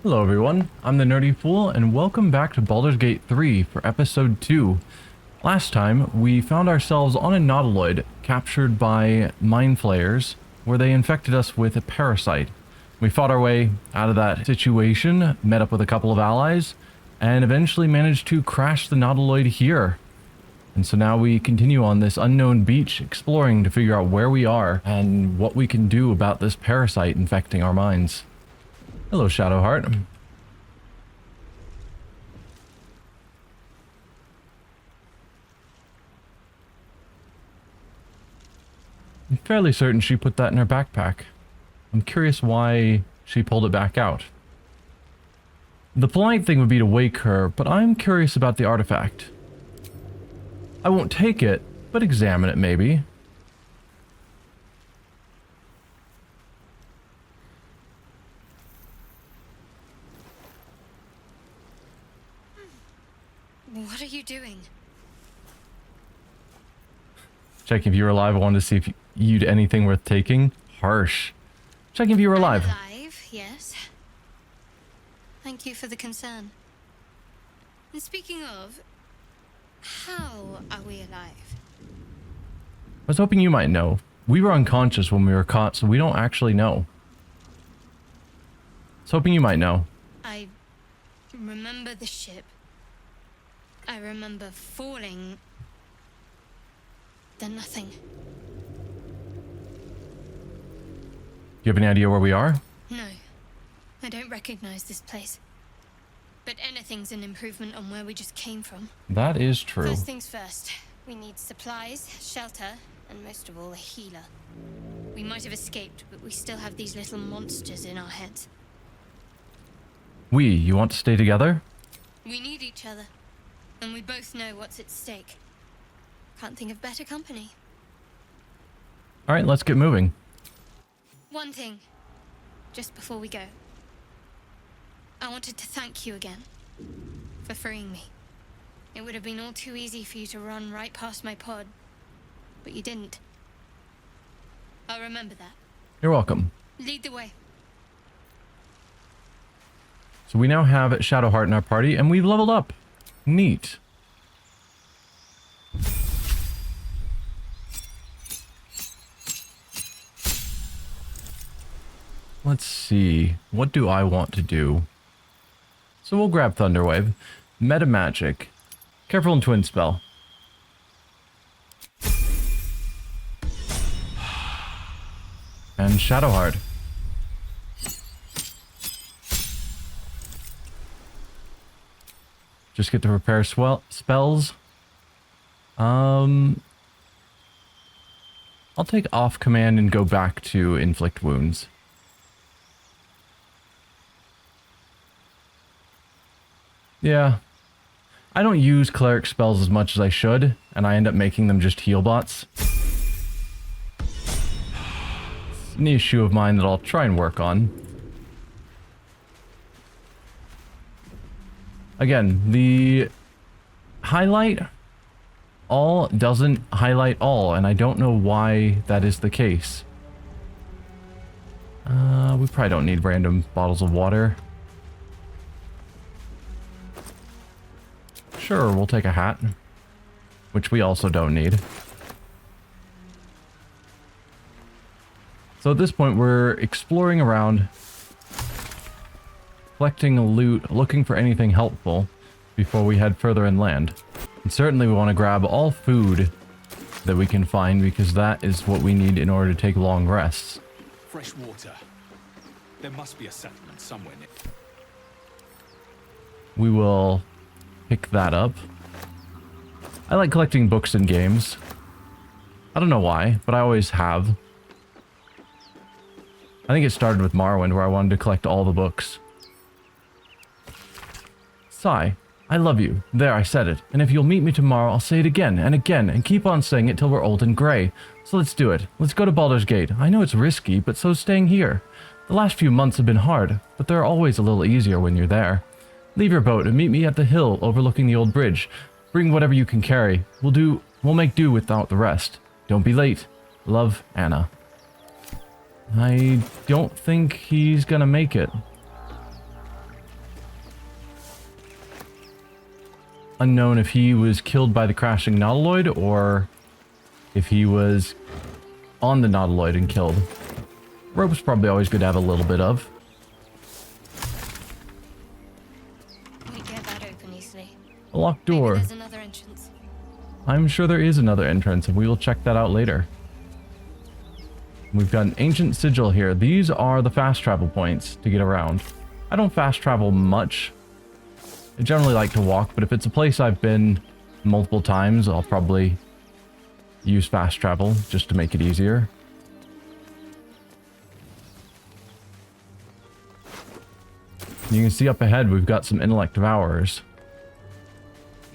Hello everyone, I'm the Nerdy Fool, and welcome back to Baldur's Gate 3 for episode 2. Last time, we found ourselves on a nautiloid captured by mind flayers, where they infected us with a parasite. We fought our way out of that situation, met up with a couple of allies, and eventually managed to crash the nautiloid here. And so now we continue on this unknown beach, exploring to figure out where we are and what we can do about this parasite infecting our minds. Hello, Shadowheart. I'm fairly certain she put that in her backpack. I'm curious why she pulled it back out. The polite thing would be to wake her, but I'm curious about the artifact. I won't take it, but examine it maybe. What are you doing? Checking if you were alive. I wanted to see if you'd anything worth taking. Harsh. Checking if you were alive. I'm alive, yes. Thank you for the concern. And speaking of, how are we alive? I was hoping you might know. We were unconscious when we were caught, so we don't actually know. I was hoping you might know. I remember the ship. I remember falling. Then nothing. Do you have any idea where we are? No. I don't recognize this place. But anything's an improvement on where we just came from. That is true. First things first. We need supplies, shelter, and most of all, a healer. We might have escaped, but we still have these little monsters in our heads. You want to stay together? We need each other. And we both know what's at stake. Can't think of better company. Alright, let's get moving. One thing, just before we go. I wanted to thank you again for freeing me. It would have been all too easy for you to run right past my pod, but you didn't. I'll remember that. You're welcome. Lead the way. So we now have Shadowheart in our party, and we've leveled up. Neat. Let's see. What do I want to do? So we'll grab Thunderwave. Meta Magic. Careful and Twin Spell. And Shadowheart. Just get to prepare spells. I'll take off command and go back to inflict wounds. Yeah. I don't use cleric spells as much as I should, and I end up making them just heal bots. It's an issue of mine that I'll try and work on. Again, the highlight all doesn't highlight all, and I don't know why that is the case. We probably don't need random bottles of water. Sure, we'll take a hat, which we also don't need. So at this point, we're exploring around, collecting loot, looking for anything helpful before we head further inland. And certainly we want to grab all food that we can find, because that is what we need in order to take long rests. Fresh water. There must be a settlement somewhere near. We will pick that up. I like collecting books and games. I don't know why, but I always have. I think it started with Morrowind, where I wanted to collect all the books. Sigh, I love you. There, I said it. And if you'll meet me tomorrow, I'll say it again and again and keep on saying it till we're old and gray. So let's do it. Let's go to Baldur's Gate. I know it's risky, but so's staying here. The last few months have been hard, but they're always a little easier when you're there. Leave your boat and meet me at the hill overlooking the old bridge. Bring whatever you can carry. We'll make do without the rest. Don't be late. Love, Anna. I don't think he's gonna make it. unknown if he was killed by the crashing nautiloid or if he was on the nautiloid and killed. Rope's probably always good to have a little bit of. We get that open easily. A locked Maybe door. there's another entrance. I'm sure there is another entrance, and we will check that out later. We've got an ancient sigil here. These are the fast travel points to get around. I don't fast travel much. I generally like to walk, but if it's a place I've been multiple times, I'll probably use fast travel just to make it easier. You can see up ahead we've got some intellect devourers.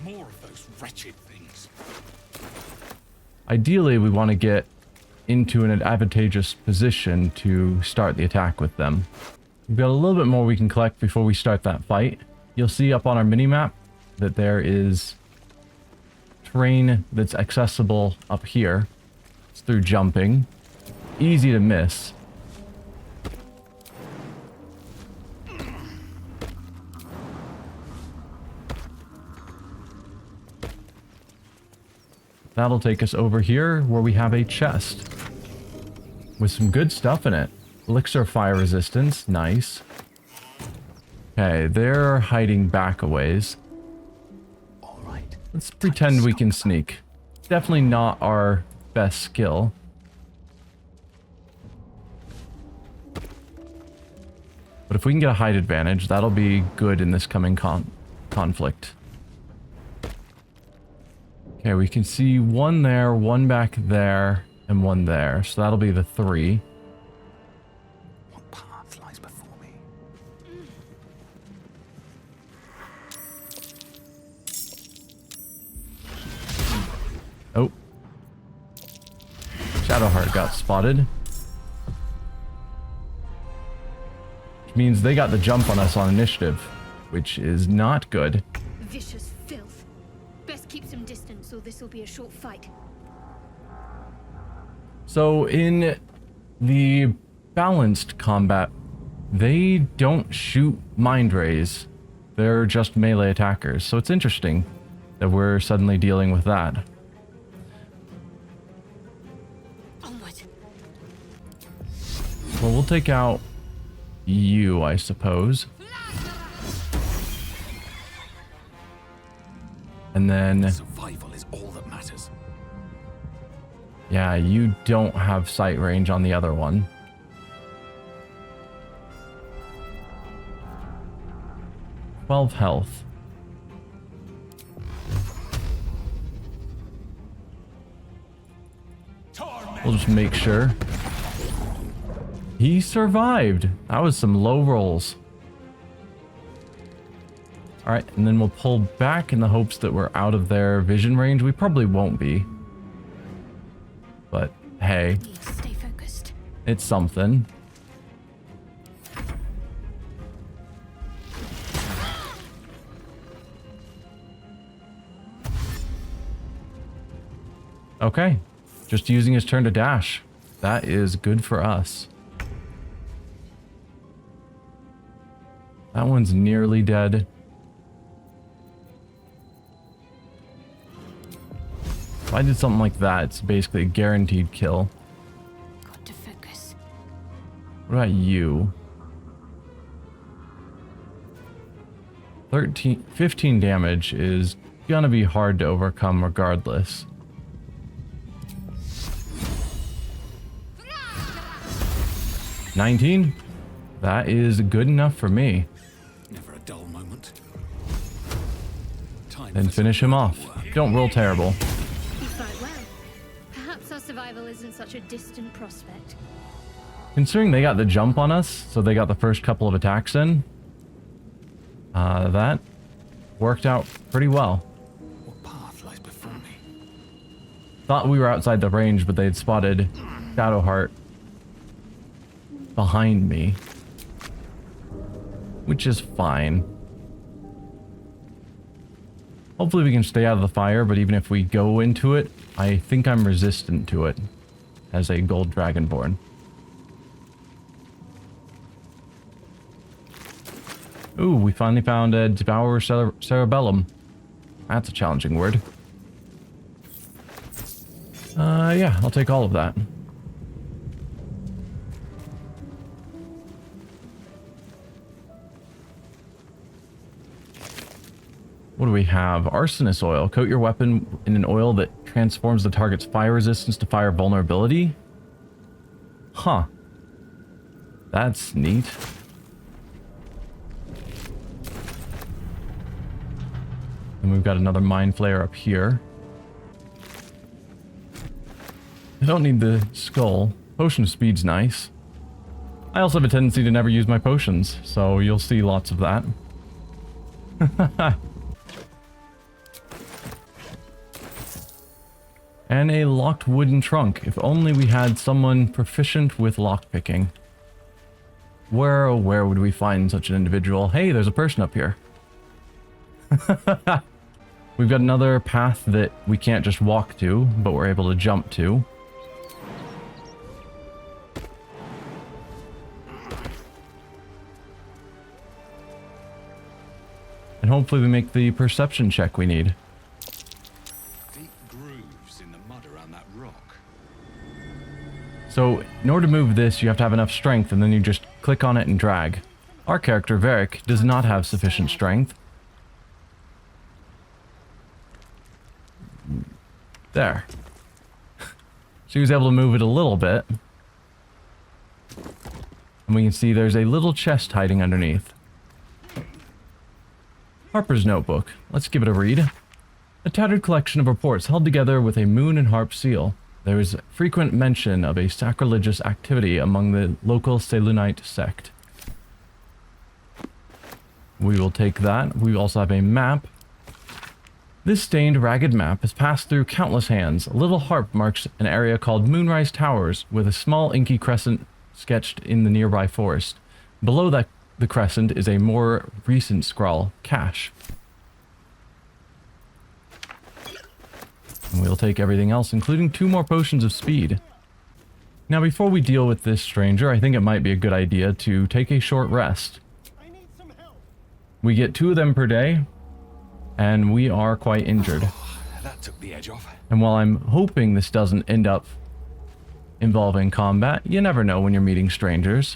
More of those wretched things. Ideally, we want to get into an advantageous position to start the attack with them. We've got a little bit more we can collect before we start that fight. You'll see up on our minimap that there is terrain that's accessible up here. It's through jumping. Easy to miss. That'll take us over here where we have a chest with some good stuff in it. Elixir fire resistance, nice. Okay, they're hiding back a ways. All right. Let's pretend we can sneak. Definitely not our best skill. But if we can get a height advantage, that'll be good in this coming conflict. Okay, we can see one there, one back there, and one there. So that'll be the 3. What path lies before me? Oh. Shadowheart got spotted. Which means they got the jump on us on initiative, which is not good. Vicious filth. Best keep some distance or this will be a short fight. So in the balanced combat, they don't shoot mind rays. They're just melee attackers. So it's interesting that we're suddenly dealing with that. Onward. Well, we'll take out you, I suppose. And then, Survival is all that matters. yeah, you don't have sight range on the other one. "12 health. We'll just make sure. He survived. That was some low rolls. Alright, and then we'll pull back in the hopes that we're out of their vision range. We probably won't be. But, hey, Stay focused. it's something. Okay, just using his turn to dash. That is good for us. That one's nearly dead. If I did something like that, it's basically a guaranteed kill. Got to focus. What about you? 15 damage is gonna be hard to overcome regardless. $19? That is good enough for me. Never a dull moment. Time Then for finish some him off. work. Don't roll terrible. You fight well. Perhaps our survival isn't such a distant prospect. Considering they got the jump on us, so they got the first couple of attacks in, that worked out pretty well. What path lies before me? Thought we were outside the range, but they had spotted Shadowheart behind me, which is fine. Hopefully we can stay out of the fire, but even if we go into it, I think I'm resistant to it as a gold dragonborn. Ooh, we finally found a devourer cerebellum. That's a challenging word. Yeah, I'll take all of that. What do we have? Arsonist oil. Coat your weapon in an oil that transforms the target's fire resistance to fire vulnerability. Huh. That's neat. And we've got another mind flayer up here. I don't need the skull. Potion speed's nice. I also have a tendency to never use my potions, so you'll see lots of that. And a locked wooden trunk. If only we had someone proficient with lockpicking. Where, oh where would we find such an individual? Hey, there's a person up here. We've got another path that we can't just walk to, but we're able to jump to. And hopefully we make the perception check we need. So, in order to move this, you have to have enough strength, and then you just click on it and drag. Our character, Varric, does not have sufficient strength. There. She was able to move it a little bit. And we can see there's a little chest hiding underneath. Harper's Notebook. Let's give it a read. A tattered collection of reports held together with a moon and harp seal. There is frequent mention of a sacrilegious activity among the local Selunite sect. We will take that. We also have a map. This stained, ragged map has passed through countless hands. A little harp marks an area called Moonrise Towers, with a small inky crescent sketched in the nearby forest. Below that, the crescent is a more recent scrawl, Cache. And we'll take everything else, including 2 more potions of speed. Now, before we deal with this stranger, I think it might be a good idea to take a short rest. We get 2 of them per day, and we are quite injured. That took the edge off. And while I'm hoping this doesn't end up involving combat, you never know when you're meeting strangers.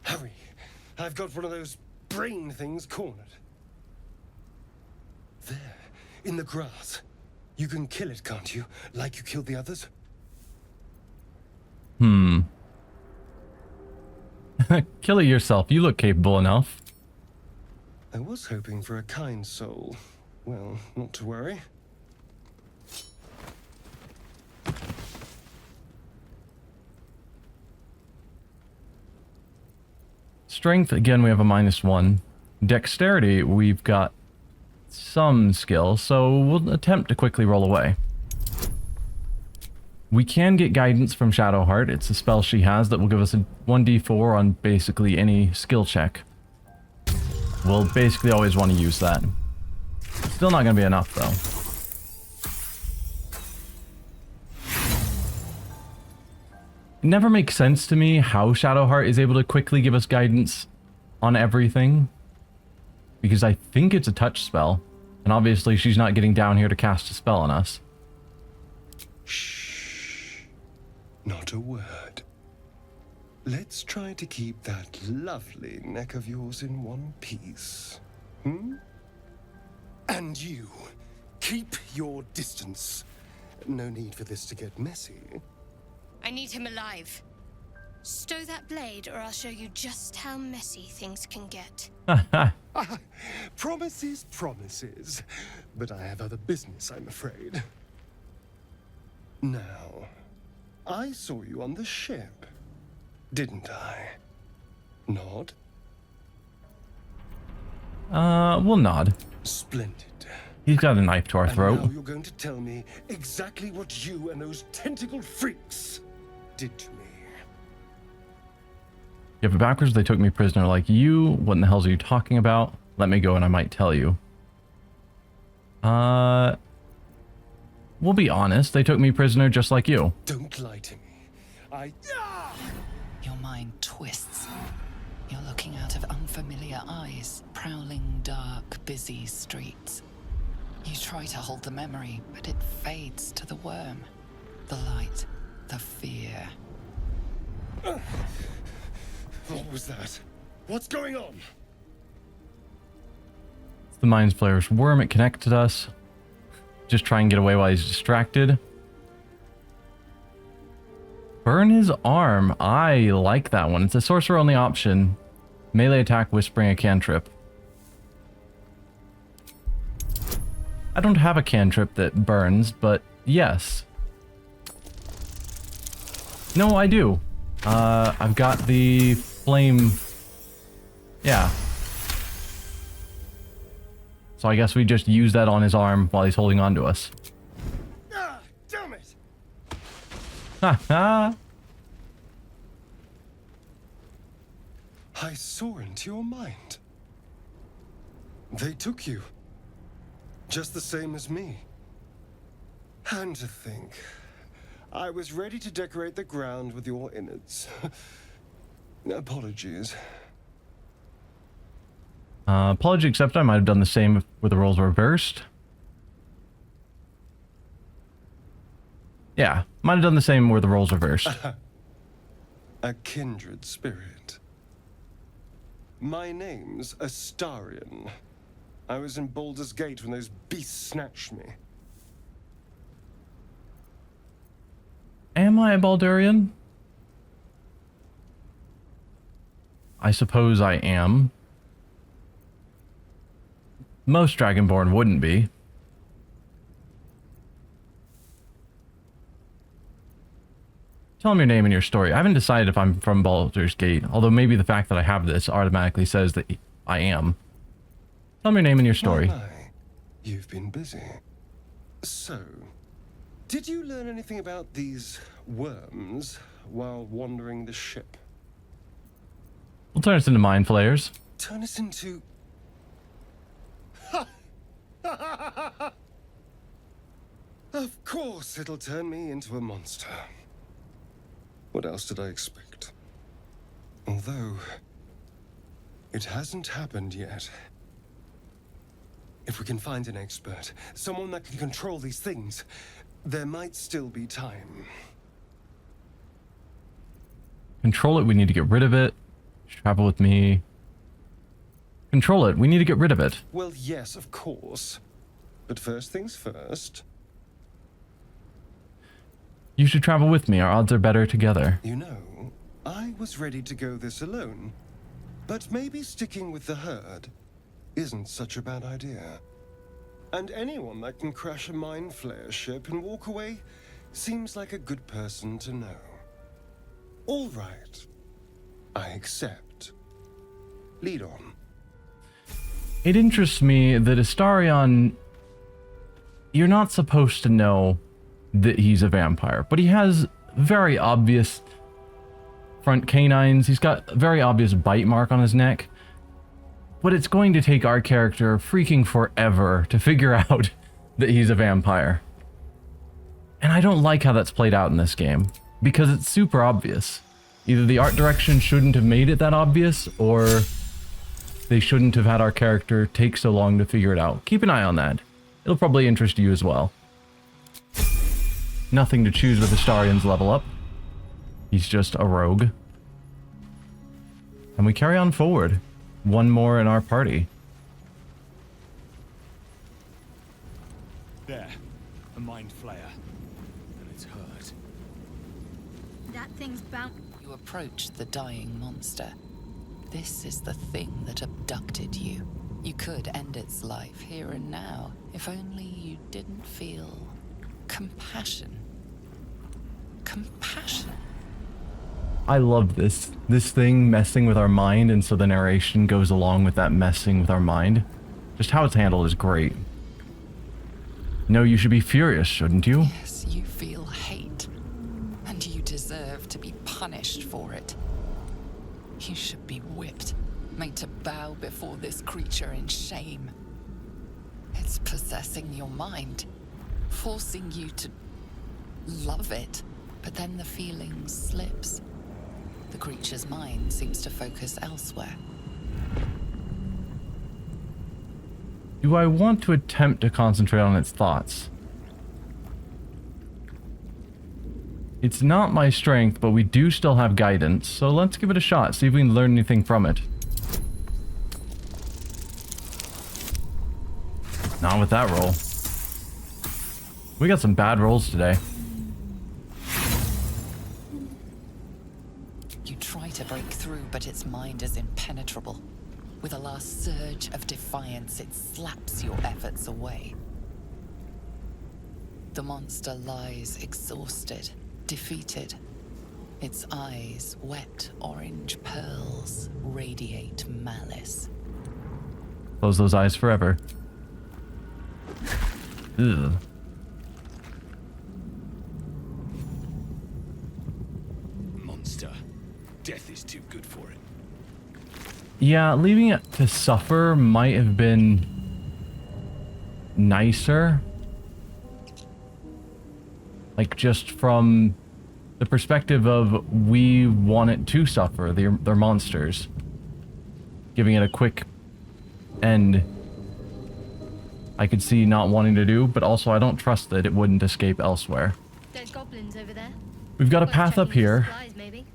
Hurry! I've got one of those brain things cornered. There, in the grass. You can kill it, can't you? Like you killed the others? Kill it yourself. You look capable enough. I was hoping for a kind soul. Well, not to worry. Strength, again, we have a -1. Dexterity, we've got some skill, so we'll attempt to quickly roll away. We can get guidance from Shadowheart. It's a spell she has that will give us a 1d4 on basically any skill check. We'll basically always want to use that. Still not going to be enough, though. It never makes sense to me how Shadowheart is able to quickly give us guidance on everything. Because I think it's a touch spell. And obviously she's not getting down here to cast a spell on us. Shh. Not a word. Let's try to keep that lovely neck of yours in one piece. And you, keep your distance. No need for this to get messy. I need him alive. Stow that blade, or I'll show you just how messy things can get. Promises, promises. But I have other business, I'm afraid. Now, I saw you on the ship, didn't I? Nod? We'll nod. Splendid. He's got a knife to our throat. And now you're going to tell me exactly what you and those tentacled freaks did to me. You have it backwards. They took me prisoner like you. What in the hell are you talking about? Let me go and I might tell you. We'll be honest. They took me prisoner just like you. Don't lie to me. Your mind twists. You're looking out of unfamiliar eyes, prowling dark, busy streets. You try to hold the memory, but it fades to the worm. The light, the fear. What was that? What's going on? It's the Mind Flayer's worm. It connected us. Just try and get away while he's distracted. Burn his arm. I like that one. It's a sorcerer only option. Melee attack, whispering, a cantrip. I don't have a cantrip that burns, but yes. No, I do. I've got the flame. Yeah. So I guess we just use that on his arm while he's holding on to us. Ah, damn it! Ha ha! I saw into your mind. They took you. Just the same as me. And to think, I was ready to decorate the ground with your innards. Apologies. Apology accepted. I might have done the same with the roles reversed. Yeah, might have done the same with the roles reversed. A kindred spirit. My name's Astarion. I was in Baldur's Gate when those beasts snatched me. Am I a Baldurian? I suppose I am. Most Dragonborn wouldn't be. Tell him your name and your story. I haven't decided if I'm from Baldur's Gate, although maybe the fact that I have this automatically says that I am. Tell me your name and your story. My. You've been busy. So, did you learn anything about these worms while wandering the ship? We'll turn us into mind flayers. Turn us into... Of course it'll turn me into a monster. What else did I expect? Although, it hasn't happened yet. If we can find an expert, someone that can control these things, there might still be time. Control it, we need to get rid of it. Travel with me. Control it, we need to get rid of it. Well, yes, of course. But first things first. You should travel with me, our odds are better together. You know, I was ready to go this alone. But maybe sticking with the herd isn't such a bad idea. And anyone that can crash a mind flayer ship and walk away seems like a good person to know. All right. I accept. Lead on. It interests me that Astarion... You're not supposed to know that he's a vampire, but he has very obvious front canines. He's got a very obvious bite mark on his neck. But it's going to take our character freaking forever to figure out that he's a vampire. And I don't like how that's played out in this game, because it's super obvious. Either the art direction shouldn't have made it that obvious, or they shouldn't have had our character take so long to figure it out. Keep an eye on that. It'll probably interest you as well. Nothing to choose with Astarion's level up. He's just a rogue. And we carry on forward. One more in our party. There. A mind flayer. And it's hurt. That thing's bound. You approach the dying monster. This is the thing that abducted you. You could end its life here and now, if only you didn't feel compassion. Compassion. I love this. This thing messing with our mind, and so the narration goes along with that messing with our mind. Just how it's handled is great. No, you should be furious, shouldn't you? Yes, you feel hate. And you deserve to be punished for it. You should be whipped, made to bow before this creature in shame. It's possessing your mind, forcing you to love it, but then the feeling slips. The creature's mind seems to focus elsewhere. Do I want to attempt to concentrate on its thoughts? It's not my strength, but we do still have guidance, so let's give it a shot, see if we can learn anything from it. Not with that roll. We got some bad rolls today. You try to break through, but its mind is impenetrable. With a last surge of defiance, it slaps your efforts away. The monster lies exhausted, defeated. Its eyes, wet orange pearls, radiate malice. Close those eyes forever. Ugh. Monster. Death is too good for it. Yeah, leaving it to suffer might have been nicer. Like, just from the perspective of we want it to suffer, they're monsters. Giving it a quick end, I could see not wanting to do, but also I don't trust that it wouldn't escape elsewhere. There's goblins over there. We've got a Worth path up checking for here, supplies, maybe.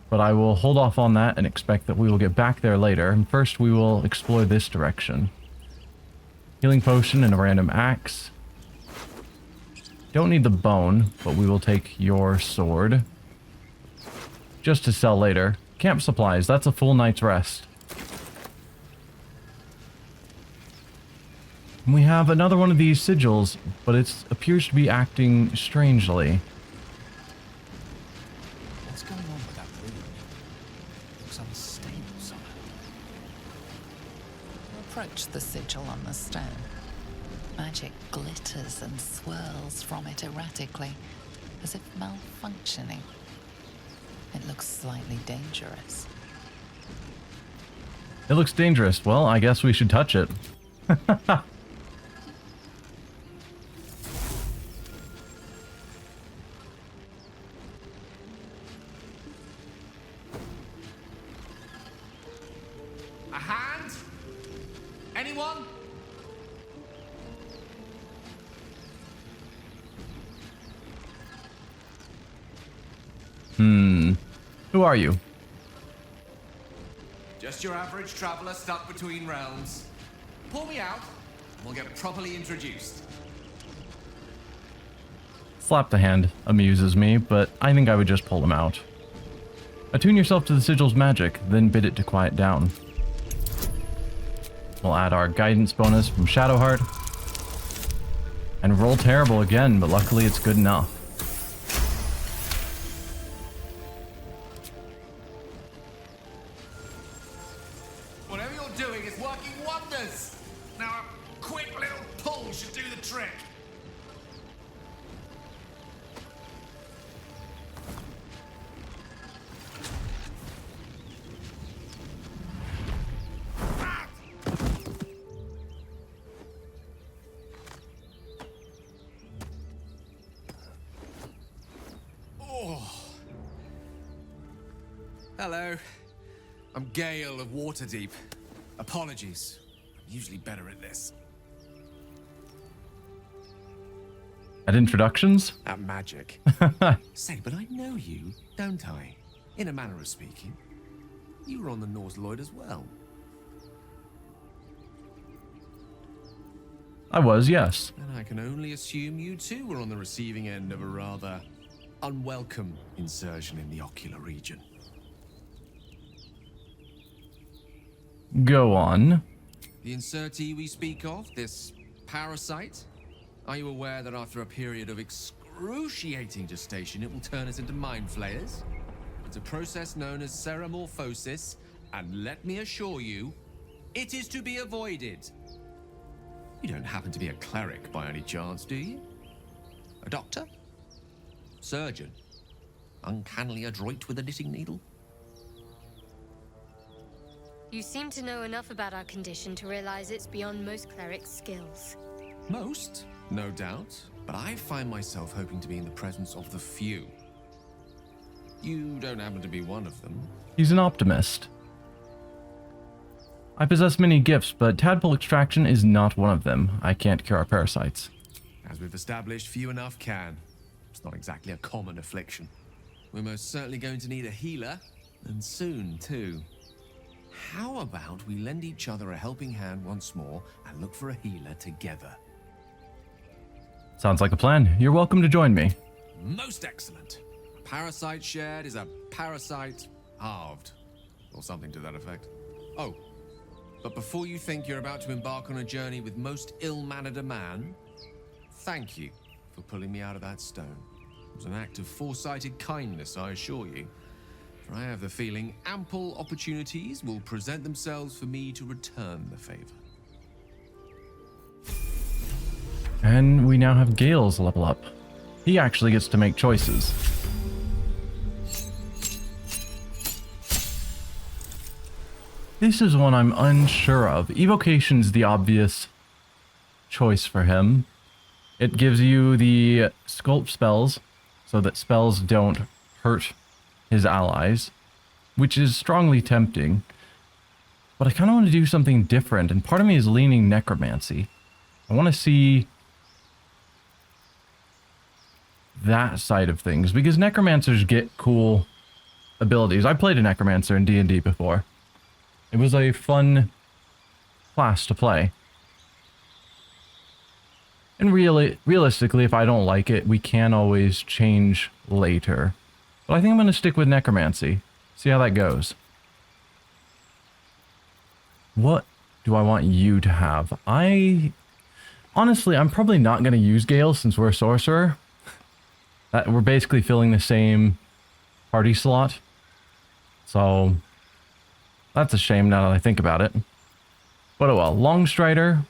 but I will hold off on that and expect that we will get back there later. And first we will explore this direction. Healing potion and a random axe. Don't need the bone, but we will take your sword. Just to sell later. Camp supplies, that's a full night's rest. And we have another one of these sigils, but it appears to be acting strangely. What's going on with that room? Looks unstable somehow. Approach the sigil on the stone. Magic glitters and swirls from it erratically, as if malfunctioning. It looks slightly dangerous. It looks dangerous. Well, I guess we should touch it. A hand? Anyone? Who are you? Just your average traveler stuck between realms. Pull me out, and we'll get properly introduced. Slap the hand amuses me, but I think I would just pull him out. Attune yourself to the sigil's magic, then bid it to quiet down. We'll add our guidance bonus from Shadowheart. And roll terrible again, but luckily it's good enough. Whatever you're doing is working wonders. Now a quick little pull should do the trick. Hello. I'm Gale of Waterdeep. Apologies. I'm usually better at this. At introductions? At magic. Say, but I know you, don't I? In a manner of speaking. You were on the Norse Lloyd as well. I was, yes. And I can only assume you too were on the receiving end of a rather unwelcome insertion in the ocular region. Go on. The insertee we speak of, this parasite, are you aware that after a period of excruciating gestation, it will turn us into mind flayers? It's a process known as ceramorphosis, and let me assure you, it is to be avoided. You don't happen to be a cleric by any chance, do you? A doctor? Surgeon? Uncannily adroit with a knitting needle? You seem to know enough about our condition to realize it's beyond most clerics' skills. Most, no doubt, but I find myself hoping to be in the presence of the few. You don't happen to be one of them. He's an optimist. I possess many gifts, but tadpole extraction is not one of them. I can't cure our parasites. As we've established, few enough can. It's not exactly a common affliction. We're most certainly going to need a healer, and soon, too. How about we lend each other a helping hand once more and look for a healer together? Sounds like a plan. You're welcome to join me. Most excellent. A parasite shared is a parasite halved, or something to that effect. Oh, but before you think you're about to embark on a journey with most ill-mannered a man, thank you for pulling me out of that stone. It was an act of foresighted kindness, I assure you. For I have the feeling ample opportunities will present themselves for me to return the favor. And we now have Gale's level up. He actually gets to make choices. This is one I'm unsure of. Evocation's the obvious choice for him. It gives you the sculpt spells, so that spells don't hurt his allies, which is strongly tempting. But I kind of want to do something different, and part of me is leaning necromancy. I want to see that side of things, because necromancers get cool abilities. I played a necromancer in D&D before. It was a fun class to play. And realistically, if I don't like it, we can always change later. But I think I'm going to stick with necromancy. See how that goes. What do I want you to have? Honestly, I'm probably not going to use Gale since we're a sorcerer. We're basically filling the same party slot. So that's a shame now that I think about it. But oh well. Longstrider.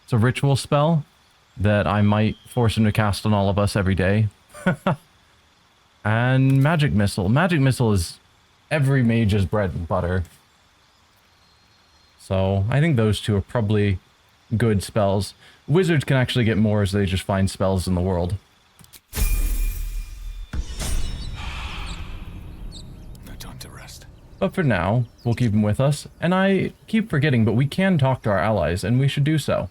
It's a ritual spell that I might force him to cast on all of us every day. And Magic Missile. Magic Missile is every mage's bread and butter. So I think those two are probably good spells. Wizards can actually get more as they just find spells in the world. No time to rest. But for now, we'll keep him with us. And I keep forgetting, but we can talk to our allies, and we should do so.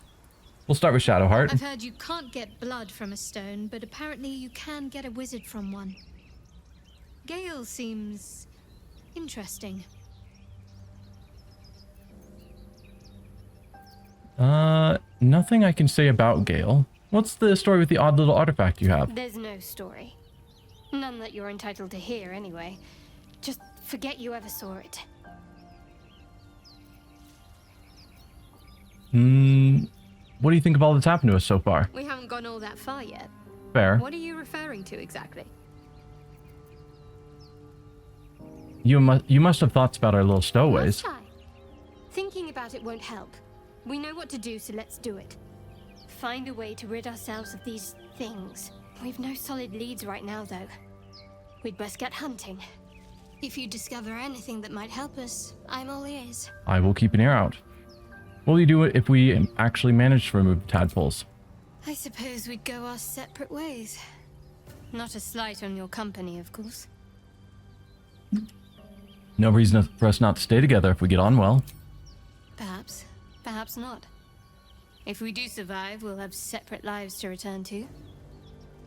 We'll start with Shadowheart. I've heard you can't get blood from a stone, but apparently you can get a wizard from one. Gale seems interesting. Nothing I can say about Gale. What's the story with the odd little artifact you have? There's no story. None that you're entitled to hear, anyway. Just forget you ever saw it. What do you think of all that's happened to us so far? We haven't gone all that far yet. Fair. What are you referring to exactly? You must have thoughts about our little stowaways. Must I? Thinking about it won't help. We know what to do, so let's do it. Find a way to rid ourselves of these things. We've no solid leads right now, though. We'd best get hunting. If you discover anything that might help us, I'm all ears. I will keep an ear out. What will you do if we actually manage to remove the tadpoles? I suppose we'd go our separate ways. Not a slight on your company, of course. No reason for us not to stay together if we get on well. Perhaps. Perhaps not. If we do survive, we'll have separate lives to return to.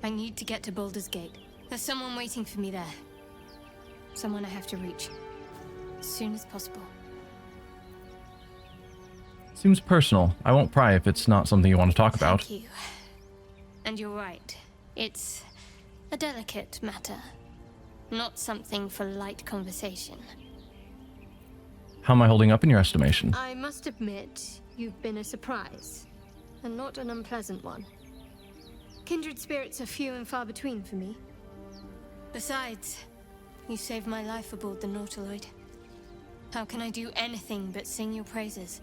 I need to get to Baldur's Gate. There's someone waiting for me there. Someone I have to reach. As soon as possible. Seems personal. I won't pry if it's not something you want to talk about. Thank you. And you're right. It's a delicate matter. Not something for light conversation. How am I holding up in your estimation? I must admit, you've been a surprise. And not an unpleasant one. Kindred spirits are few and far between for me. Besides, you saved my life aboard the Nautiloid. How can I do anything but sing your praises?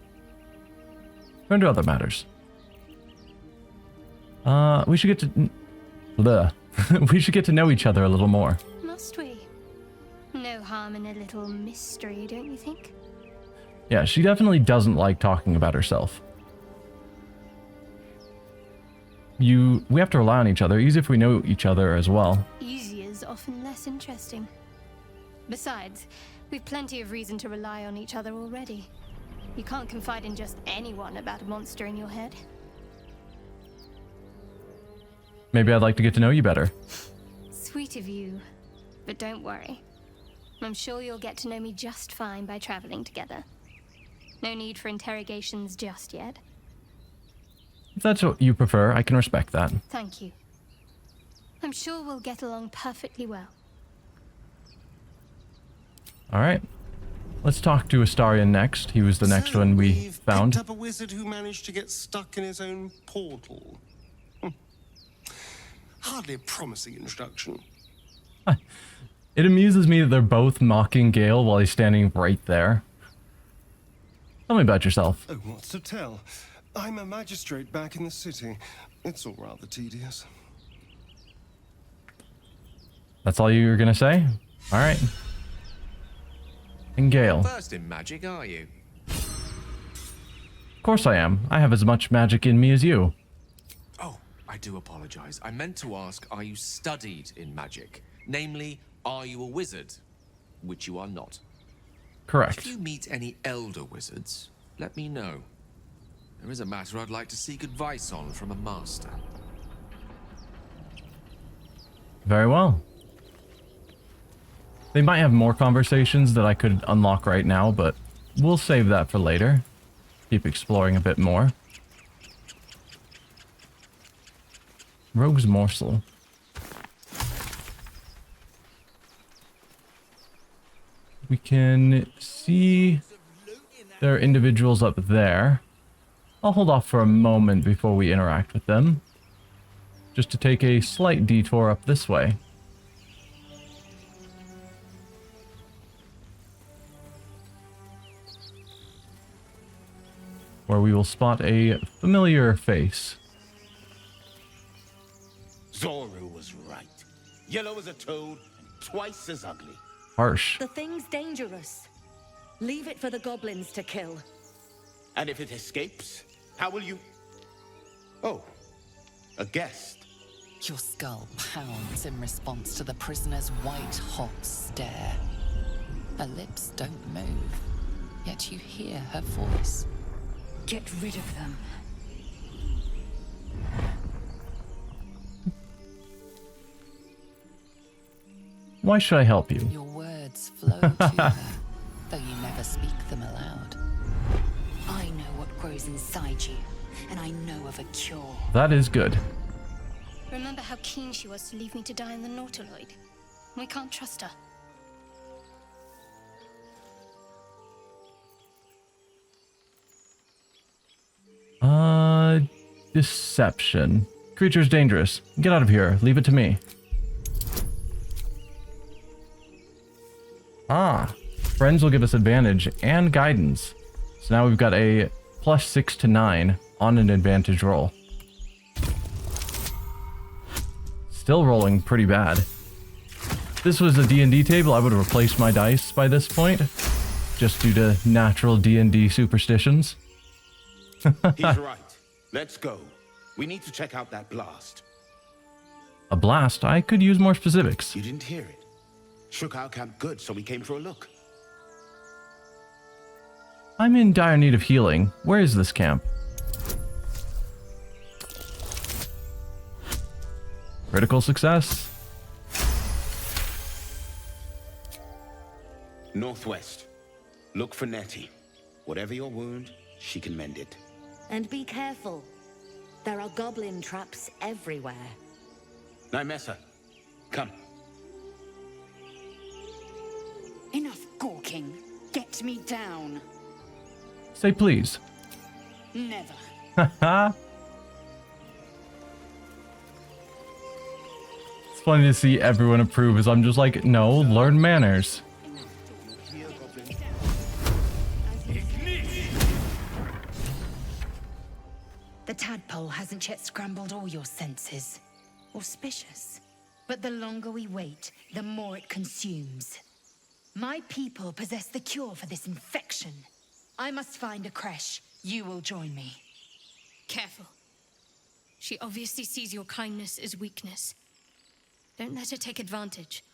Turn to other matters. We should get to... we should get to know each other a little more. Must we? No harm in a little mystery, don't you think? Yeah, she definitely doesn't like talking about herself. We have to rely on each other, easy if we know each other as well. Easier is often less interesting. Besides, we've plenty of reason to rely on each other already. You can't confide in just anyone about a monster in your head. Maybe I'd like to get to know you better. Sweet of you, but don't worry. I'm sure you'll get to know me just fine by traveling together. No need for interrogations just yet. If that's what you prefer, I can respect that. Thank you. I'm sure we'll get along perfectly well. All right. Let's talk to Astarion next. He was the next one we we've found. picked up a wizard who managed to get stuck in his own portal. Hardly a promising introduction. It amuses me that they're both mocking Gale while he's standing right there. Tell me about yourself. Oh, what's to tell? I'm a magistrate back in the city. It's all rather tedious. That's all you were gonna say? All right. And Gale. Versed in magic, are you? Of course I am. I have as much magic in me as you. Oh, I do apologize. I meant to ask, are you studied in magic? Namely, are you a wizard? Which you are not. Correct. If you meet any elder wizards, let me know. There is a matter I'd like to seek advice on from a master. Very well. They might have more conversations that I could unlock right now, but we'll save that for later. Keep exploring a bit more. Rogue's Morsel. We can see there are individuals up there. I'll hold off for a moment before we interact with them, just to take a slight detour up this way. Where we will spot a familiar face. Zoru was right. Yellow as a toad and twice as ugly. Harsh. The thing's dangerous. Leave it for the goblins to kill. And if it escapes, how will you... Oh, a guest. Your skull pounds in response to the prisoner's white-hot stare. Her lips don't move, yet you hear her voice. Get rid of them. Why should I help you? Your words flow to her, though you never speak them aloud. I know what grows inside you, and I know of a cure. That is good. Remember how keen she was to leave me to die in the Nautiloid? We can't trust her. Deception. Creature's dangerous. Get out of here. Leave it to me. Ah. Friends will give us advantage and guidance. So now we've got a +6 to 9 on an advantage roll. Still rolling pretty bad. If this was a D&D table, I would have replaced my dice by this point, just due to natural D&D superstitions. He's right. Let's go. We need to check out that blast. A blast? I could use more specifics. You didn't hear it. Shook our camp good, so we came for a look. I'm in dire need of healing. Where is this camp? Critical success. Northwest. Look for Nettie. Whatever your wound, she can mend it. And be careful. There are goblin traps everywhere. Nymessa, come. Enough gawking. Get me down. Say please. Never. Haha. It's funny to see everyone approve as I'm just like, no, learn manners. The tadpole hasn't yet scrambled all your senses. Auspicious. But the longer we wait, the more it consumes. My people possess the cure for this infection. I must find a creche. You will join me. Careful. She obviously sees your kindness as weakness. Don't let her take advantage.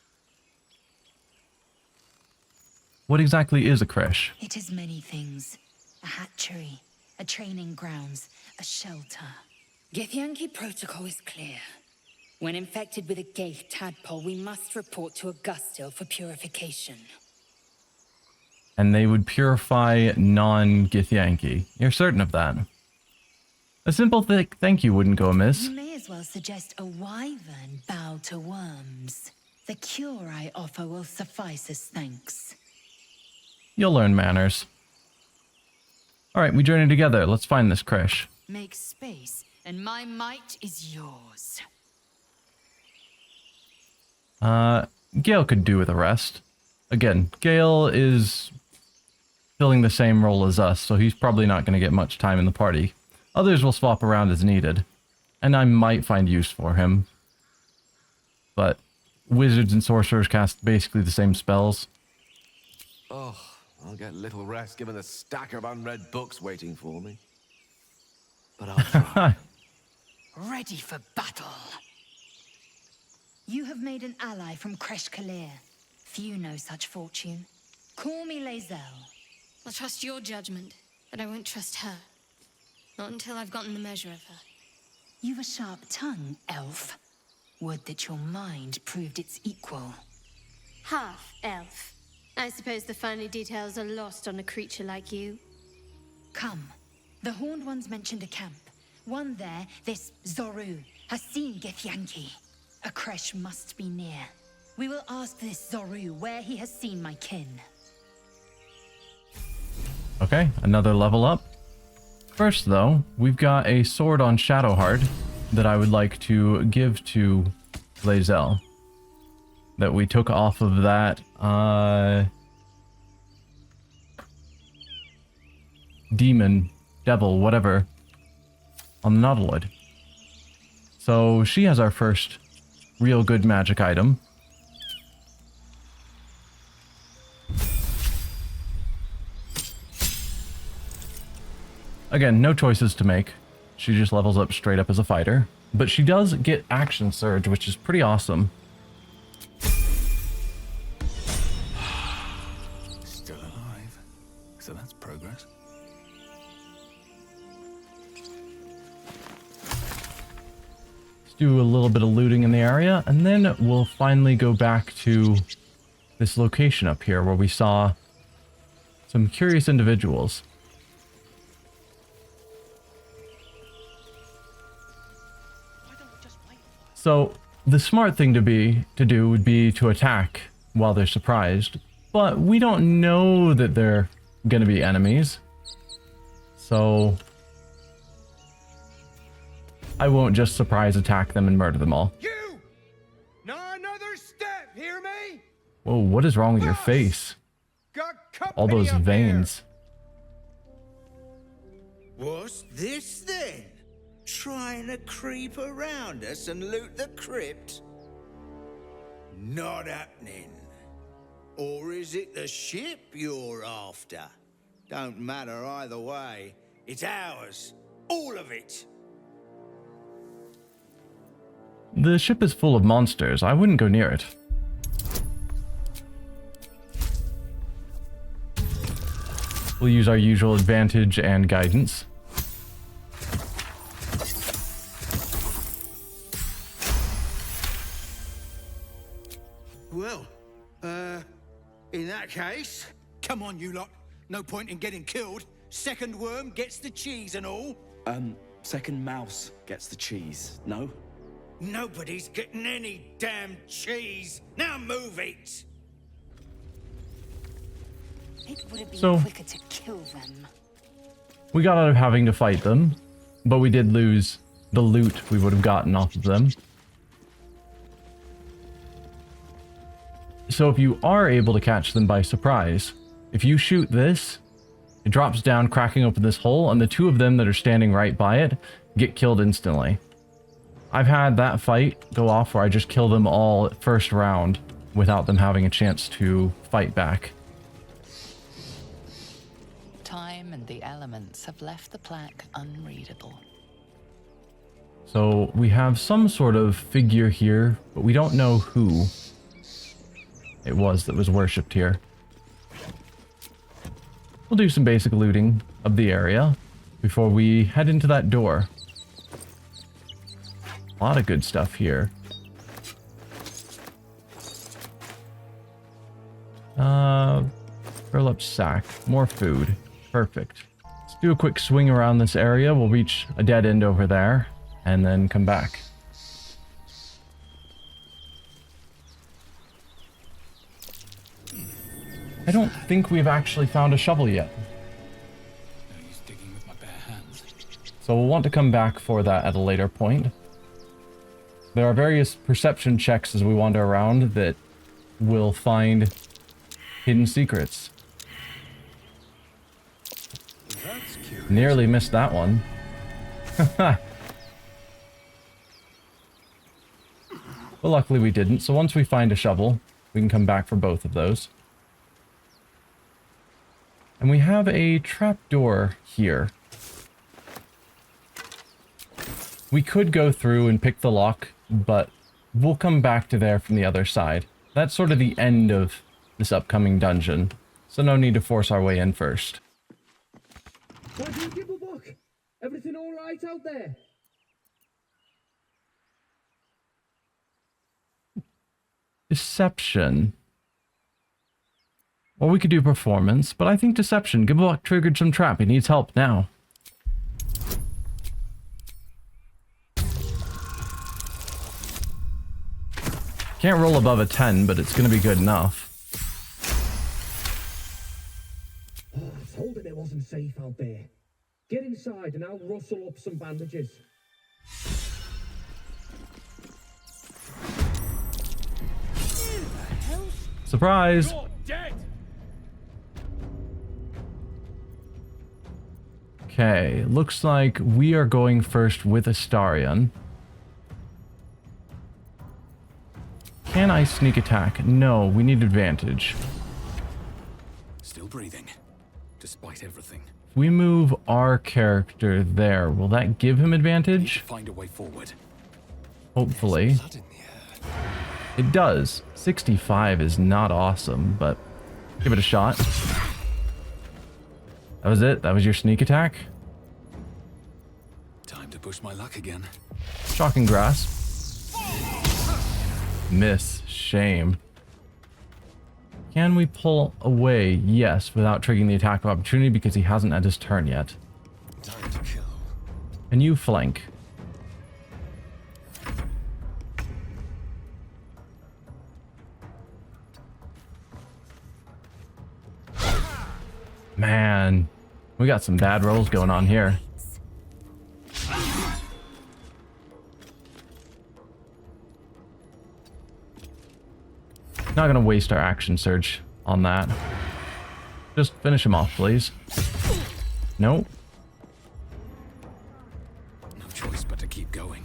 What exactly is a creche? It is many things. A hatchery, a training grounds, a shelter. Githyanki protocol is clear. When infected with a Ghaik tadpole, we must report to Augustil for purification. And they would purify non-Githyanki. You're certain of that? A simple thank you wouldn't go amiss. You may as well suggest a wyvern bow to worms. The cure I offer will suffice as thanks. You'll learn manners. Alright, we journey together. Let's find this creche. Make space, and my might is yours. Gale could do with a rest. Again, Gale is filling the same role as us, so he's probably not going to get much time in the party. Others will swap around as needed, and I might find use for him. But wizards and sorcerers cast basically the same spells. Oh, I'll get little rest given the stack of unread books waiting for me. But I'll try. Ready for battle. You have made an ally from Kresh Kalir. Few know such fortune. Call me Lae'zel. I'll trust your judgment, but I won't trust her. Not until I've gotten the measure of her. You've a sharp tongue, elf. Would that your mind proved its equal. Half elf. I suppose the finer details are lost on a creature like you. Come. The Horned Ones mentioned a camp. One there, this Zoru, has seen Githyanki. A creche must be near. We will ask this Zoru where he has seen my kin. Okay, another level up. First, though, we've got a sword on Shadowheart that I would like to give to Lae'zel. That we took off of that, demon, devil, whatever, on the Nautiloid. So she has our first real good magic item. Again, no choices to make. She just levels up straight up as a fighter. But she does get action surge, which is pretty awesome. Still alive. So that's progress. Let's do a little bit of looting in the area, and then we'll finally go back to this location up here where we saw some curious individuals. So the smart thing to do would be to attack while they're surprised, but we don't know that they're gonna be enemies, so I won't just surprise attack them and murder them all. You! Not another step, hear me? Whoa, what is wrong with your face? Got company All those up veins. What's this then? Trying to creep around us and loot the crypt? Not happening. Or is it the ship you're after? Don't matter either way. It's ours. All of it. The ship is full of monsters. I wouldn't go near it. We'll use our usual advantage and guidance. Well, in that case... Come on, you lot. No point in getting killed. Second worm gets the cheese and all. Second mouse gets the cheese, no? Nobody's getting any damn cheese. Now move it! It would have been So- quicker to kill them. We got out of having to fight them, but we did lose the loot we would have gotten off of them. So if you are able to catch them by surprise, if you shoot this, it drops down, cracking open this hole, and the two of them that are standing right by it get killed instantly. I've had that fight go off where I just kill them all first round without them having a chance to fight back. Time and the elements have left the plaque unreadable. So we have some sort of figure here, but we don't know who it was that was worshipped here. we'll do some basic looting of the area before we head into that door. A lot of good stuff here. Fill up sack. More food. Perfect. Let's do a quick swing around this area. We'll reach a dead end over there and then come back. I don't think we've actually found a shovel yet. No use digging with my bare hands. So we'll want to come back for that at a later point. There are various perception checks as we wander around that will find hidden secrets. That's curious. Nearly missed that one. But luckily we didn't, so once we find a shovel, we can come back for both of those. And we have a trapdoor here. We could go through and pick the lock, but we'll come back to there from the other side. That's sort of the end of this upcoming dungeon, so no need to force our way in first. Why do you give a book? Everything all right out there? Deception. Or we could do performance, but I think deception. Gibblebuck triggered some trap. He needs help now. Can't roll above a 10, but it's going to be good enough. Oh, I told him it wasn't safe out there. Get inside and I'll rustle up some bandages. Surprise! You're dead! Okay, looks like we are going first with Astarion. Can I sneak attack? No, we need advantage. Still breathing, despite everything. If we move our character there, will that give him Need to advantage? find a way forward. Hopefully. Blood in the air. It does. 65 is not awesome, but give it a shot. That was it? That was your sneak attack? Time to push my luck again. Shocking grasp. Miss. Shame. Can we pull away? Yes, without triggering the attack of opportunity because he hasn't had his turn yet. Time to kill. And you flank. Man, we got some bad rolls going on here. Not gonna waste our action surge on that. Just finish him off, please. Nope. No choice but to keep going.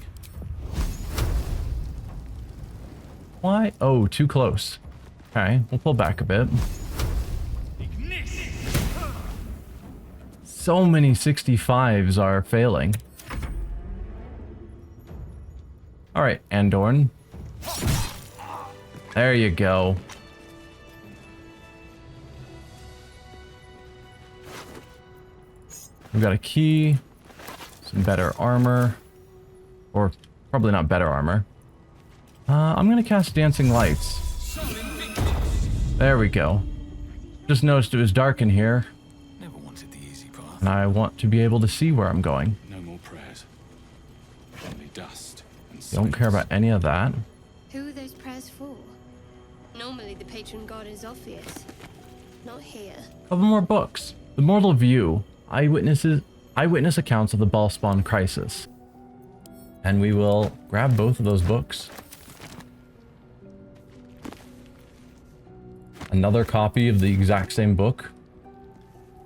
Why? Oh, too close. Okay, we'll pull back a bit. So many 65s are failing. Alright, Andorn. There you go. We've got a key, some better armor, or probably not better armor. I'm gonna cast Dancing Lights. There we go. Just noticed it was dark in here, Never wanted the easy path. and I want to be able to see where I'm going. No more prayers. Only dust and Don't care about any of that. Who are those prayers for? Normally the patron god is obvious. Not here. Couple more books. The Mortal View. Eyewitness accounts of the Ballspawn crisis. And we will grab both of those books. Another copy of the exact same book.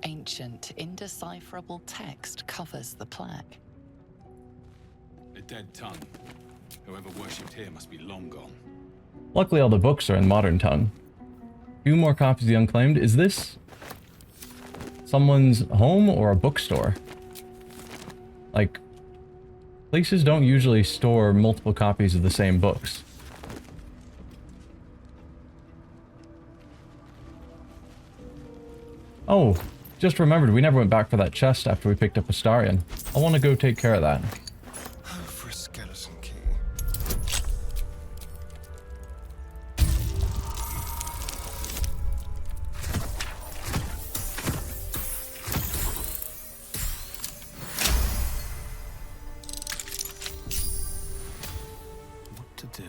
Ancient, indecipherable text covers the plaque. A dead tongue. Whoever worshipped here must be long gone. Luckily all the books are in modern tongue. 2 more copies of the Unclaimed. Is this someone's home or a bookstore? Like, places don't usually store multiple copies of the same books. Oh, just remembered we never went back for that chest after we picked up Astarion. I want to go take care of that. For a skeleton key. What to do?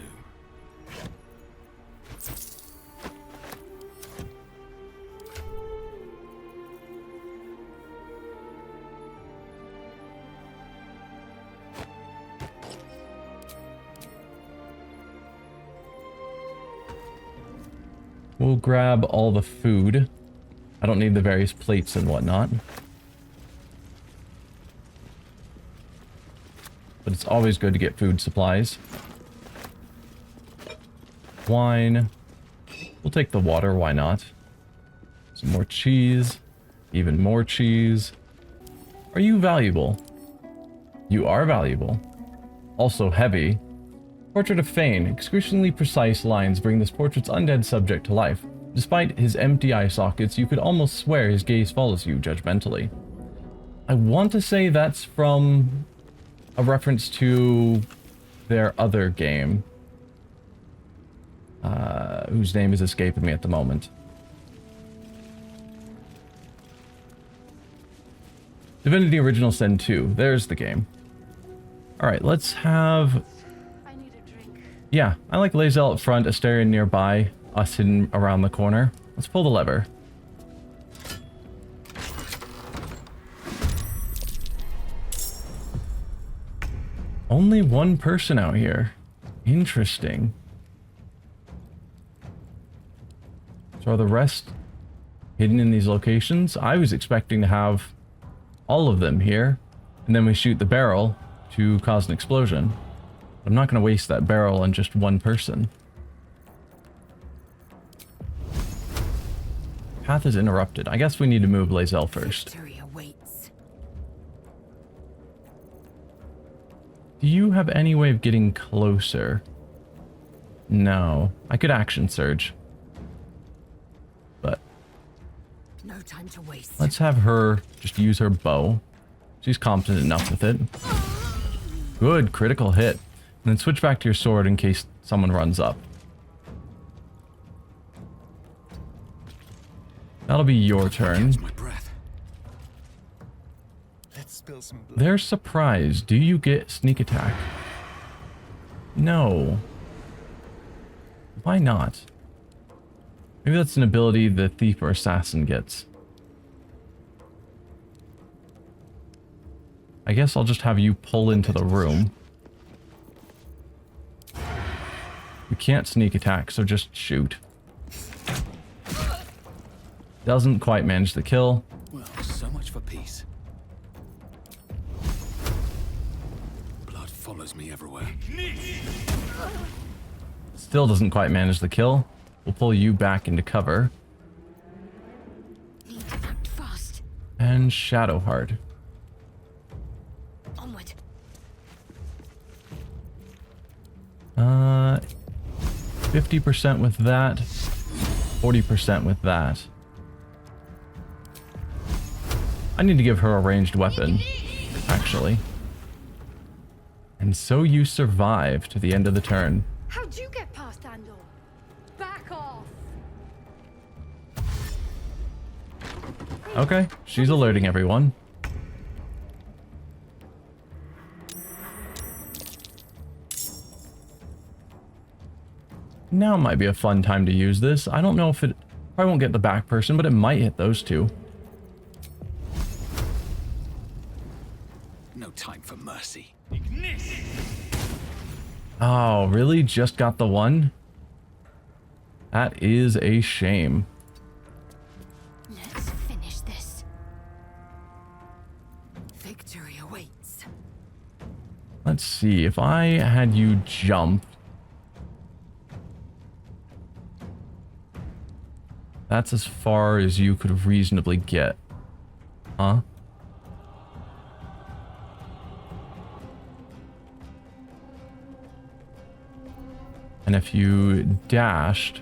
We'll grab all the food. I don't need the various plates and whatnot. But it's always good to get food supplies. Wine. We'll take the water, why not? Some more cheese. Even more cheese. Are you valuable? You are valuable. Also heavy. Portrait of Fane. Excruciatingly precise lines bring this portrait's undead subject to life. Despite his empty eye sockets, you could almost swear his gaze follows you judgmentally. I want to say that's from a reference to their other game. Whose name is escaping me at the moment. Divinity Original Sin 2. There's the game. Alright, let's have... Yeah, I like Lae'zel up front, Astarion nearby, us hidden around the corner. Let's pull the lever. Only one person out here. Interesting. So are the rest hidden in these locations? I was expecting to have all of them here, and then we shoot the barrel to cause an explosion. I'm not going to waste that barrel on just one person. Path is interrupted. I guess we need to move Lae'zel first. Victory awaits. Do you have any way of getting closer? No. I could action surge. But No time to waste. let's have her just use her bow. She's competent enough with it. Good critical hit. And then switch back to your sword in case someone runs up. That'll be your turn. My breath. Let's spill some blood. They're surprised. Do you get sneak attack? No. Why not? Maybe that's an ability the thief or assassin gets. I guess I'll just have you pull into the room. We can't sneak attack, so just shoot. Doesn't quite manage the kill. Well, so much for peace. Blood follows me everywhere. Still doesn't quite manage the kill. We'll pull you back into cover. Need to act fast. And Shadowheart. Onward. 50% with that. 40% with that. I need to give her a ranged weapon, actually. And so you survive to the end of the turn. How'd you get past Andor? Back off. Okay, she's alerting everyone. Now might be a fun time to use this. I don't know if it... I won't get the back person, but it might hit those two. No time for mercy. Oh, really? Just got the one? That is a shame. Let's finish this. Victory awaits. Let's see. If I had you jump... That's as far as you could reasonably get. Huh? And if you dashed...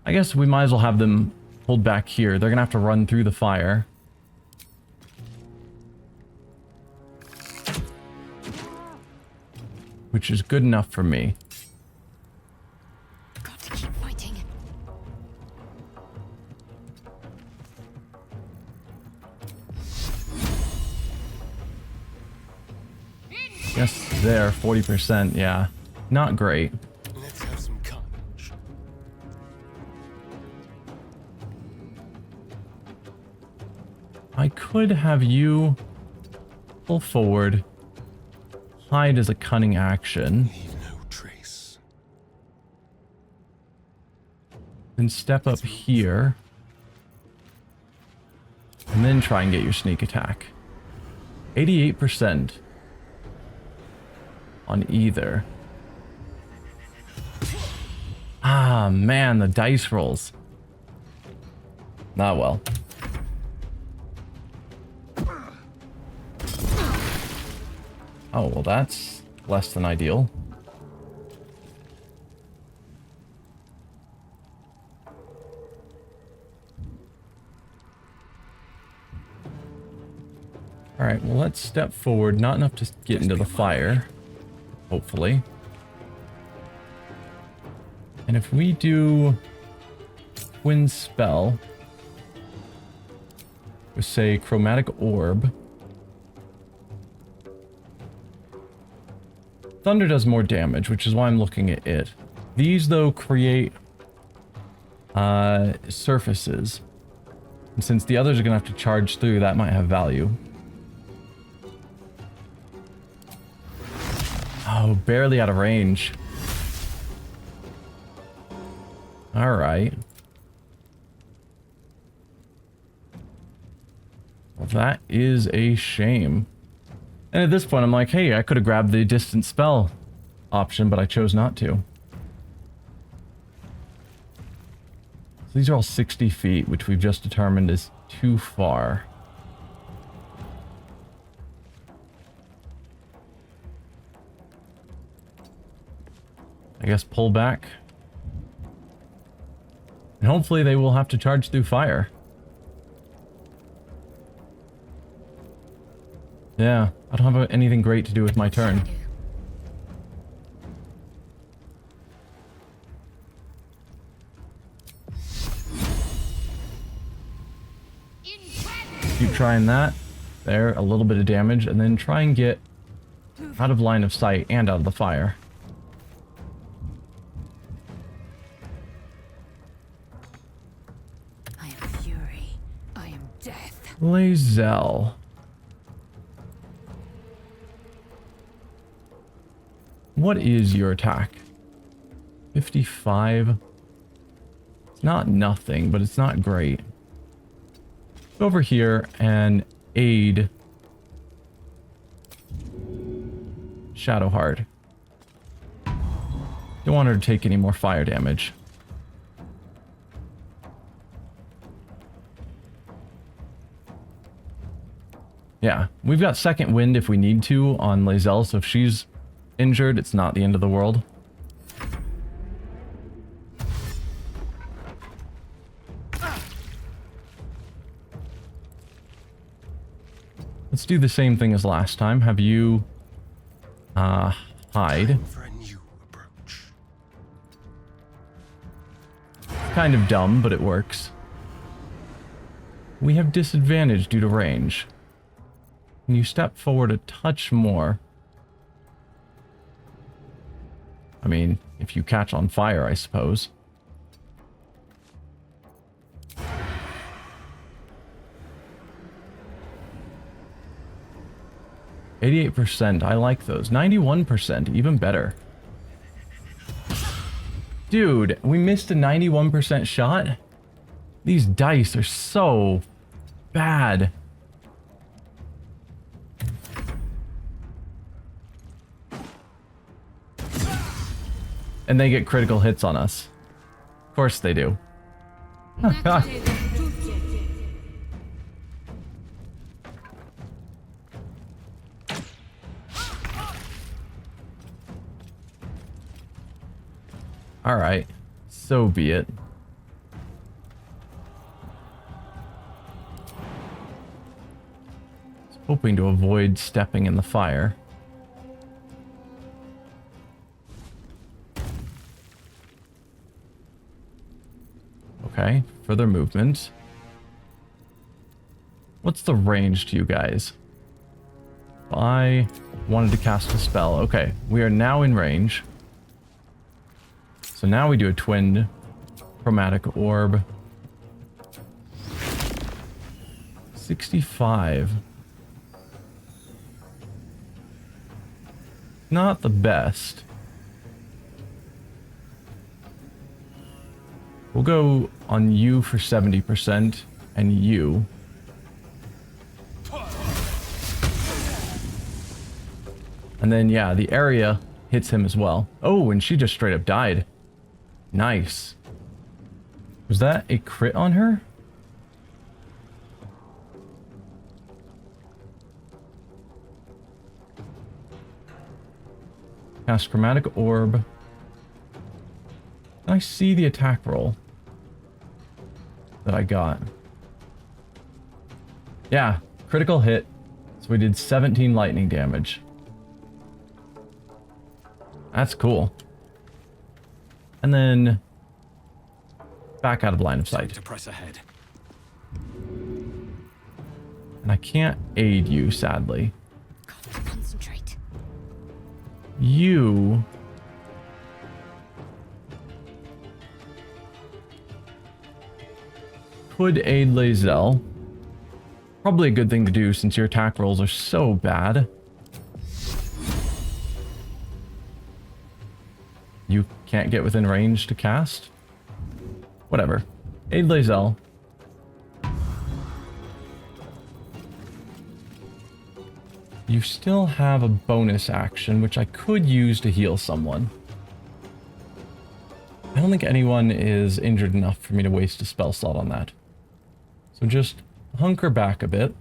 I guess we might as well have them hold back here. They're gonna have to run through the fire. Which is good enough for me. Got to keep fighting. Yes, there, 40%, yeah. Not great. Let's have some carnage. I could have you pull forward, hide as a cunning action, Leave no trace. then step up here, and then try and get your sneak attack. 88% on either. Ah, man, the dice rolls. Not well. Oh, well, that's less than ideal. Alright, well, let's step forward. Not enough to get into the fire. Hopefully. And if we do Twin Spell with, say, Chromatic Orb, Thunder does more damage, which is why I'm looking at it. These, though, create surfaces. And since the others are going to have to charge through, that might have value. Oh, barely out of range. Alright. Well, that is a shame. And at this point, I'm like, hey, I could have grabbed the distant spell option, but I chose not to. So these are all 60 feet, which we've just determined is too far. I guess pull back. And hopefully they will have to charge through fire. Yeah, I don't have anything great to do with my turn. Keep trying that. There, a little bit of damage, and then try and get out of line of sight and out of the fire. I am fury. I am death. Lae'zel. What is your attack? 55. It's not nothing, but it's not great. Go over here and aid Shadowheart. Don't want her to take any more fire damage. Yeah, we've got second wind if we need to on Lae'zel, so if she's injured, it's not the end of the world. Let's do the same thing as last time. Have you hide. For a new approach. Kind of dumb, but it works. We have disadvantage due to range. Can you step forward a touch more? I mean, if you catch on fire, I suppose. %. I like those. 91%, even better. Dude, we missed a 91% shot? These dice are so bad. And they get critical hits on us. Of course they do. Alright. So be it. hoping to avoid stepping in the fire. Okay, further movement. What's the range to you guys? I wanted to cast a spell. Okay, we are now in range. So now we do a twinned chromatic orb. 65. Not the best. We'll go on you for 70% and you. And then, yeah, the area hits him as well. Oh, and she just straight up died. Nice. Was that a crit on her? Cast chromatic orb. Can I see the attack roll that I got? Yeah, critical hit. So we did 17 lightning damage. That's cool. And then back out of line of sight. To press ahead. And I can't aid you, sadly. Concentrate. You could aid Lae'zel. Probably a good thing to do since your attack rolls are so bad. You can't get within range to cast? Whatever. Aid Lae'zel. You still have a bonus action, which I could use to heal someone. I don't think anyone is injured enough for me to waste a spell slot on that. So just hunker back a bit.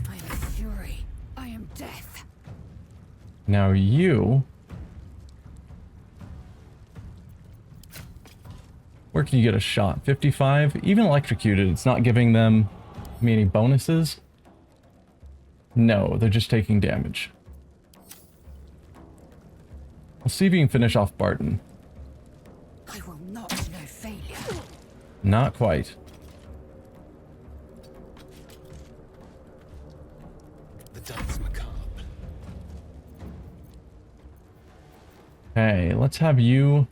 I am fury. I am death. Now you... Where can you get a shot? 55? Even electrocuted, it's not giving them me any bonuses. No, they're just taking damage. We'll see if you can finish off Barton. I will not know failure. Not quite. The dance macabre. Okay, let's have you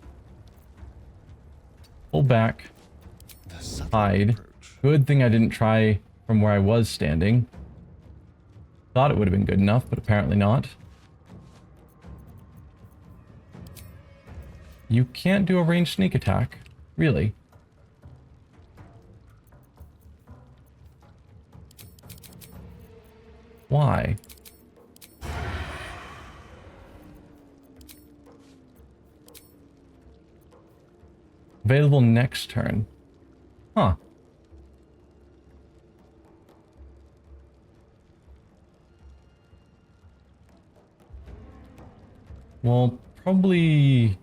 pull back, hide. Good thing I didn't try from where I was standing. Thought it would have been good enough, but apparently not. You can't do a ranged sneak attack. Really? Why? Available next turn. Huh. Well, probably...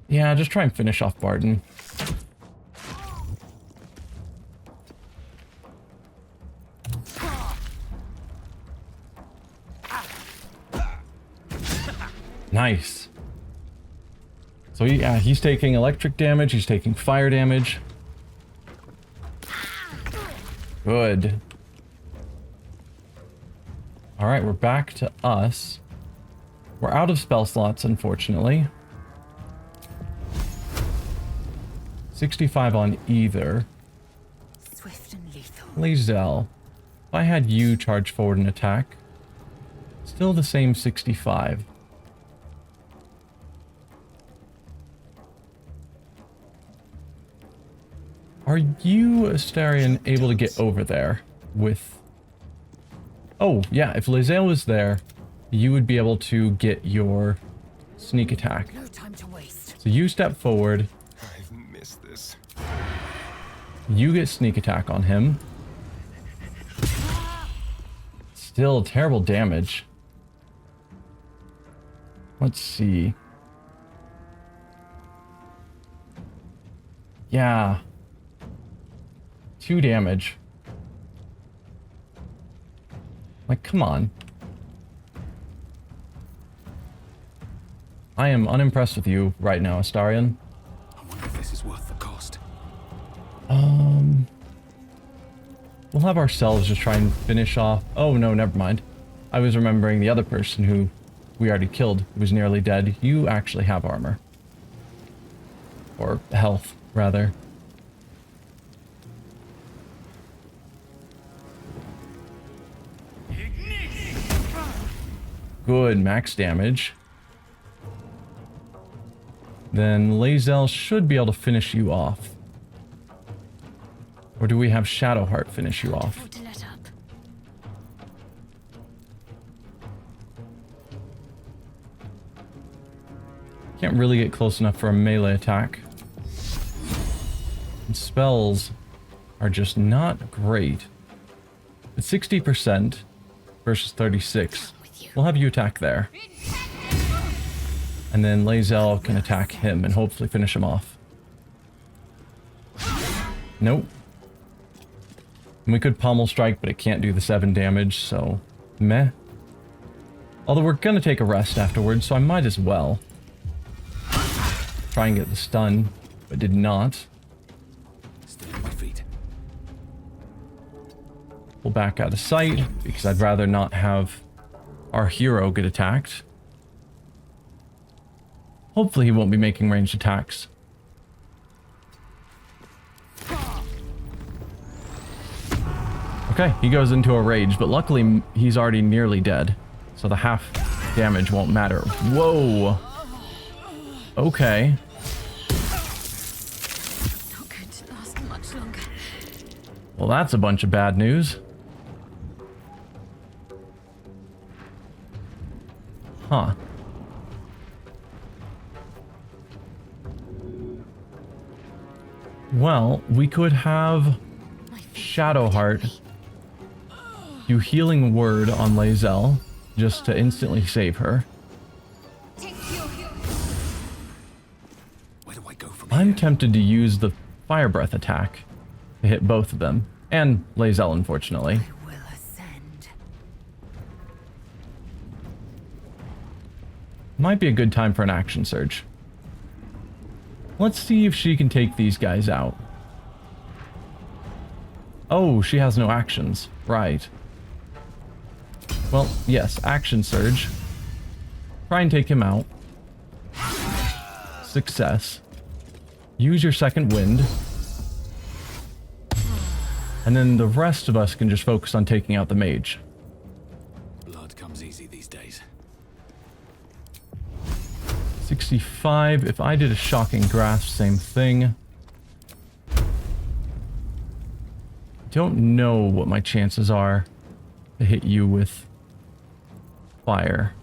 Yeah, just try and finish off Barton. Nice. So yeah, he's taking electric damage, he's taking fire damage. Good. Alright, we're back to us. We're out of spell slots, unfortunately. 65 on either. Swift and lethal. Lae'zel, if I had you charge forward and attack, still the same 65. Are you, Astarion, able to get over there with... Oh, yeah, if Lae'zel was there, you would be able to get your sneak attack. No time to waste. So you step forward. I've missed this. You get sneak attack on him. Still terrible damage. Let's see. Yeah. 2 damage. Like, come on. I am unimpressed with you right now, Astarion. I wonder if this is worth the cost. We'll have ourselves just try and finish off... Oh, no, never mind. I was remembering the other person who we already killed, who was nearly dead. You actually have armor. Or health, rather. Good, max damage. Then Lae'zel should be able to finish you off. Or do we have Shadowheart finish you off? Can't really get close enough for a melee attack. And spells are just not great. At 60% versus 36. We'll have you attack there. And then Lae'zel can attack him and hopefully finish him off. Nope. And we could pommel strike, but it can't do the 7 damage, so meh. Although we're gonna take a rest afterwards, so I might as well try and get the stun, but did not. Still on my feet. Pull back out of sight, because I'd rather not have our hero get attacked. Hopefully he won't be making ranged attacks. Okay, he goes into a rage, but luckily he's already nearly dead. So the half damage won't matter. Whoa! Okay. Not going to last much longer. Well, that's a bunch of bad news. Huh. Well, we could have Shadowheart do healing word on Lae'zel just to instantly save her. Where do I go from I'm here? tempted to use the fire breath attack to hit both of them. And Lae'zel, unfortunately. Might be a good time for an action surge. Let's see if she can take these guys out. Oh, she has no actions. Right. Well, yes, action surge. Try and take him out. Success. Use your second wind. And then the rest of us can just focus on taking out the mage. Blood comes easy these days. 65. If I did a shocking grasp, same thing. Don't know what my chances are to hit you with fire.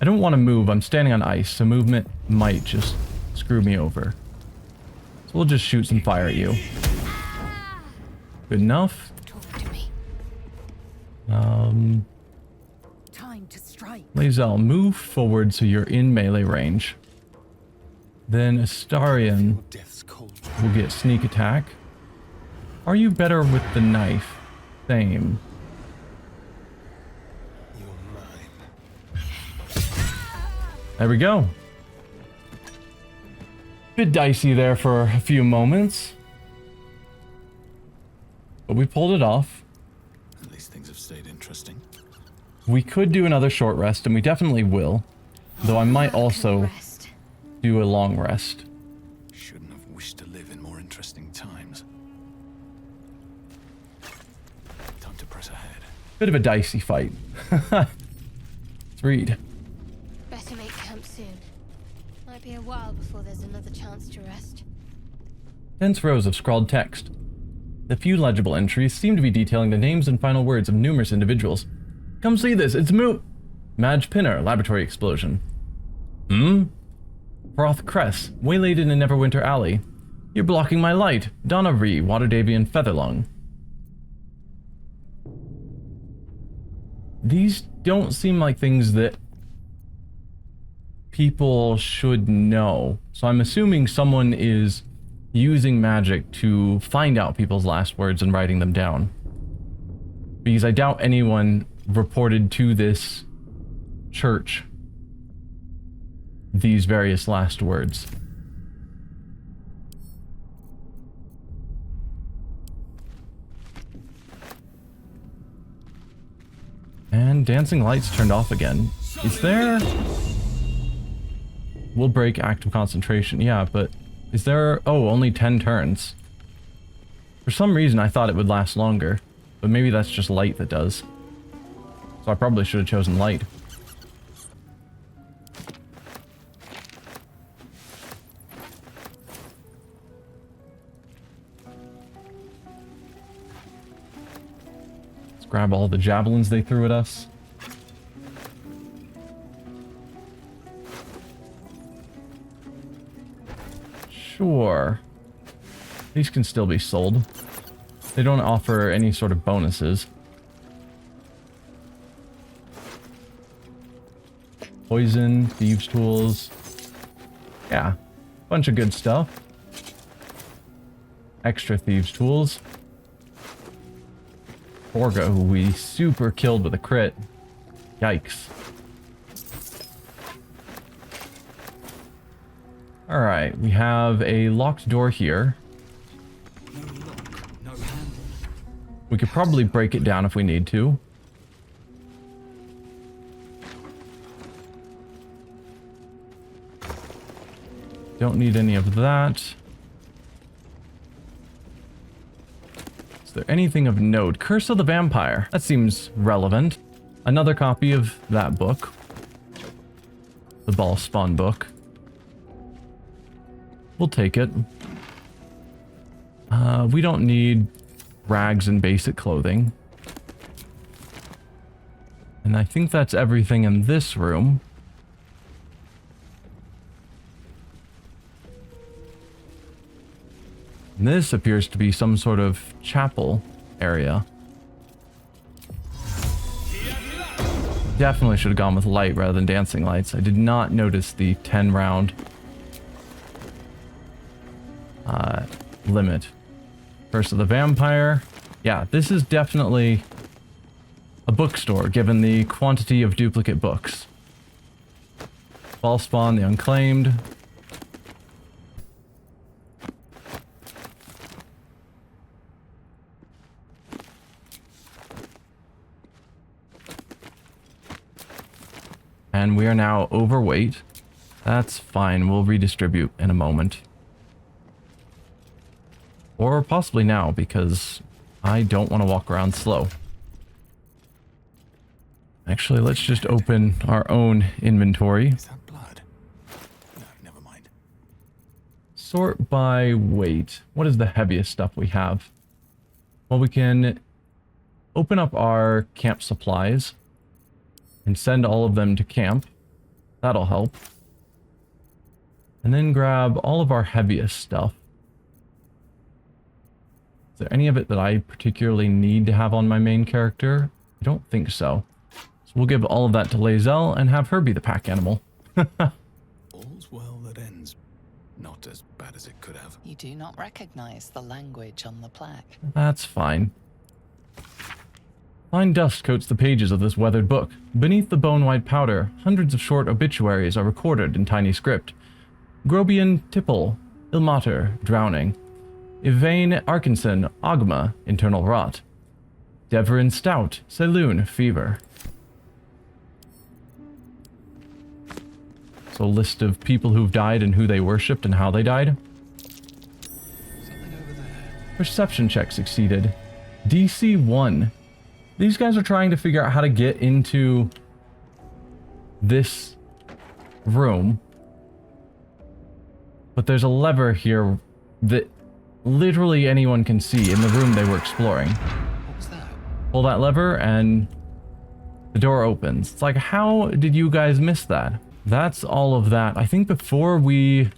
I don't want to move. I'm standing on ice, so movement might just screw me over. So we'll just shoot some fire at you. Good enough. Time to strike. Lae'zel, move forward so you're in melee range. Then Astarion will get sneak attack. Are you better with the knife? Same. There we go. Bit dicey there for a few moments. But we pulled it off. At least things have stayed interesting. We could do another short rest, and we definitely will. Though I might also do a long rest. Shouldn't have wished to live in more interesting times. Time to press ahead. Bit of a dicey fight. Let's read. Better make camp soon. Might be a while before there's another chance to rest. Dense rows of scrawled text. The few legible entries seem to be detailing the names and final words of numerous individuals. Come see this, it's Madge Pinner, laboratory explosion. Froth Cress, waylaid in a Neverwinter alley. You're blocking my light. Donna Ree, Waterdavian Featherlung. These don't seem like things that people should know. So I'm assuming someone is using magic to find out people's last words and writing them down. Because I doubt anyone reported to this church these various last words. And dancing lights turned off again. Is there... We'll break active concentration. Yeah, but is there... Oh, only 10 turns. For some reason, I thought it would last longer. But maybe that's just light that does. So I probably should have chosen light. Let's grab all the javelins they threw at us. Sure. These can still be sold. They don't offer any sort of bonuses. Poison, thieves' tools. Yeah, bunch of good stuff. Extra thieves' tools. Borga, who we super killed with a crit. Yikes. Alright, we have a locked door here. We could probably break it down if we need to. Don't need any of that. Is there anything of note? Curse of the Vampire. That seems relevant. Another copy of that book. The Ball Spawn book. We'll take it. We don't need rags and basic clothing. And I think that's everything in this room. And this appears to be some sort of chapel area. Definitely should have gone with light rather than dancing lights. I did not notice the 10 round limit. Curse of the Vampire. Yeah, this is definitely a bookstore given the quantity of duplicate books. Ball Spawn, the Unclaimed. And we are now overweight. That's fine. We'll redistribute in a moment. Or possibly now, because I don't want to walk around slow. Actually, let's just open our own inventory. Is that blood? No, never mind. Sort by weight. What is the heaviest stuff we have? Well, we can open up our camp supplies and send all of them to camp. That'll help. And then grab all of our heaviest stuff. Is there any of it that I particularly need to have on my main character? I don't think so. So we'll give all of that to Lae'zel and have her be the pack animal. All's well that ends. Not as bad as it could have. You do not recognize the language on the plaque. That's fine. Fine dust coats the pages of this weathered book. Beneath the bone-white powder, hundreds of short obituaries are recorded in tiny script. Grobian Tipple, Ilmater, drowning. Yvain Arkinson, Ogma, internal rot. Deverin Stout, Saloon, fever. So a list of people who've died and who they worshipped and how they died. Something over there. Perception check succeeded. DC 1. These guys are trying to figure out how to get into this room. But there's a lever here that literally anyone can see in the room they were exploring. What was that? Pull that lever and the door opens. It's like, how did you guys miss that? That's all of that. I think before we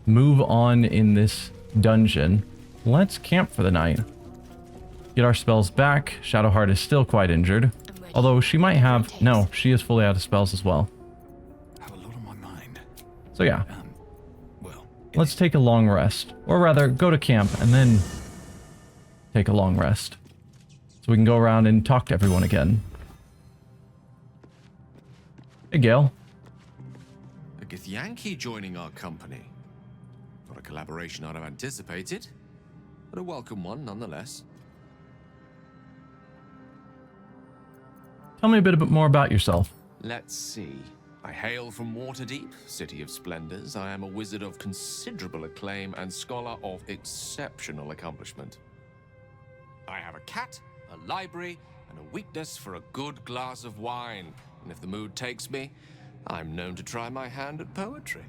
move on in this dungeon, let's camp for the night. Get our spells back. Shadowheart is still quite injured. Although she might have... No, she is fully out of spells as well. Have a lot on my mind. So yeah. Well, Let's take a long rest. Or rather, go to camp and then take a long rest. So we can go around and talk to everyone again. Hey, Gale. A Githyanki joining our company. Not a collaboration I'd have anticipated, but a welcome one nonetheless. Tell me a bit more about yourself. Let's see. I hail from Waterdeep, City of Splendors. I am a wizard of considerable acclaim and scholar of exceptional accomplishment. I have a cat, a library, and a weakness for a good glass of wine. And if the mood takes me, I'm known to try my hand at poetry.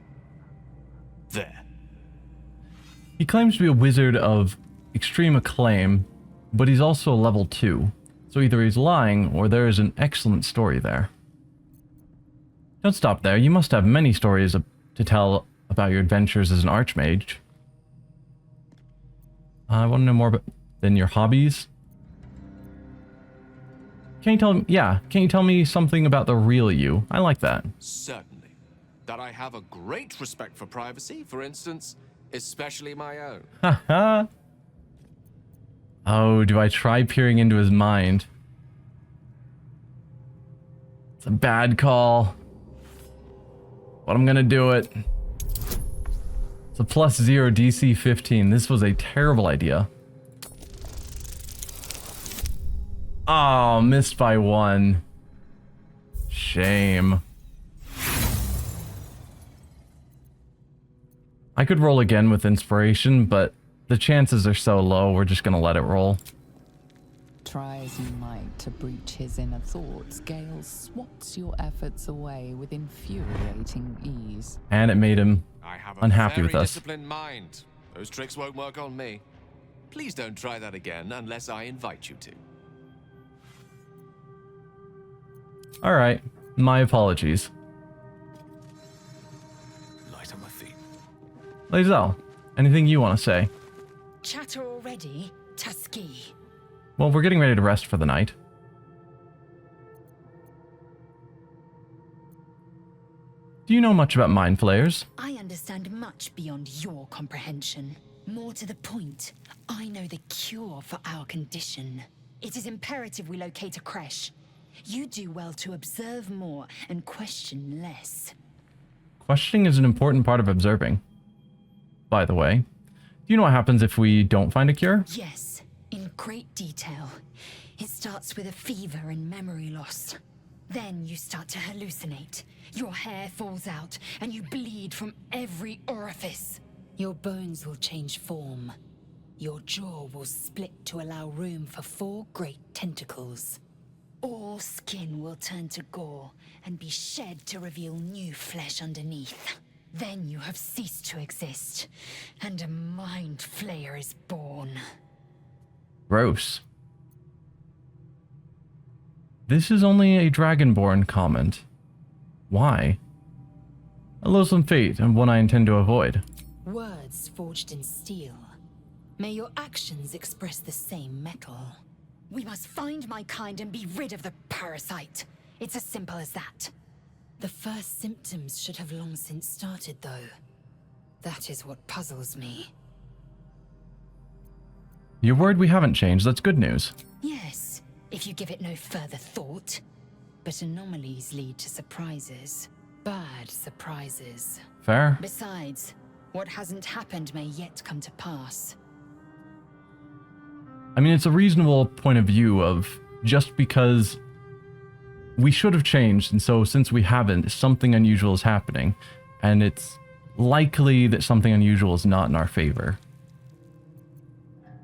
There. He claims to be a wizard of extreme acclaim, but he's also a level 2. So either he's lying, or there is an excellent story there. Don't stop there. You must have many stories to tell about your adventures as an archmage. I want to know more than your hobbies. Can you tell me something about the real you? I like that. Certainly. That I have a great respect for privacy, for instance, especially my own. Haha. Oh, do I try peering into his mind? It's a bad call. But I'm gonna do it. It's a +0 DC 15. This was a terrible idea. Oh, missed by 1. Shame. I could roll again with inspiration, but the chances are so low, we're just gonna let it roll. Try as you might to breach his inner thoughts, Gale swats your efforts away with infuriating ease. And it made him I have unhappy a with very us. disciplined mind. Those tricks won't work on me. Please don't try that again unless I invite you to. Alright, my apologies. Light on my feet. Lae'zel, anything you want to say? Chatter already? Tusky. Well, we're getting ready to rest for the night. Do you know much about mind flayers? I understand much beyond your comprehension. More to the point, I know the cure for our condition. It is imperative we locate a creche. You do well to observe more and question less. Questioning is an important part of observing. By the way, do you know what happens if we don't find a cure? Yes, in great detail. It starts with a fever and memory loss. Then you start to hallucinate. Your hair falls out and you bleed from every orifice. Your bones will change form. Your jaw will split to allow room for 4 great tentacles. All skin will turn to gore and be shed to reveal new flesh underneath. Then you have ceased to exist, and a mind flayer is born. Gross. This is only a Dragonborn comment. Why? A loathsome fate, and one I intend to avoid. Words forged in steel. May your actions express the same metal. We must find my kind and be rid of the parasite. It's as simple as that. The first symptoms should have long since started, though. That is what puzzles me. You're worried we haven't changed, that's good news. Yes, if you give it no further thought. But anomalies lead to surprises. Bad surprises. Fair. Besides, what hasn't happened may yet come to pass. I mean, it's a reasonable point of view of just because we should have changed, and so since we haven't, something unusual is happening, and it's likely that something unusual is not in our favor.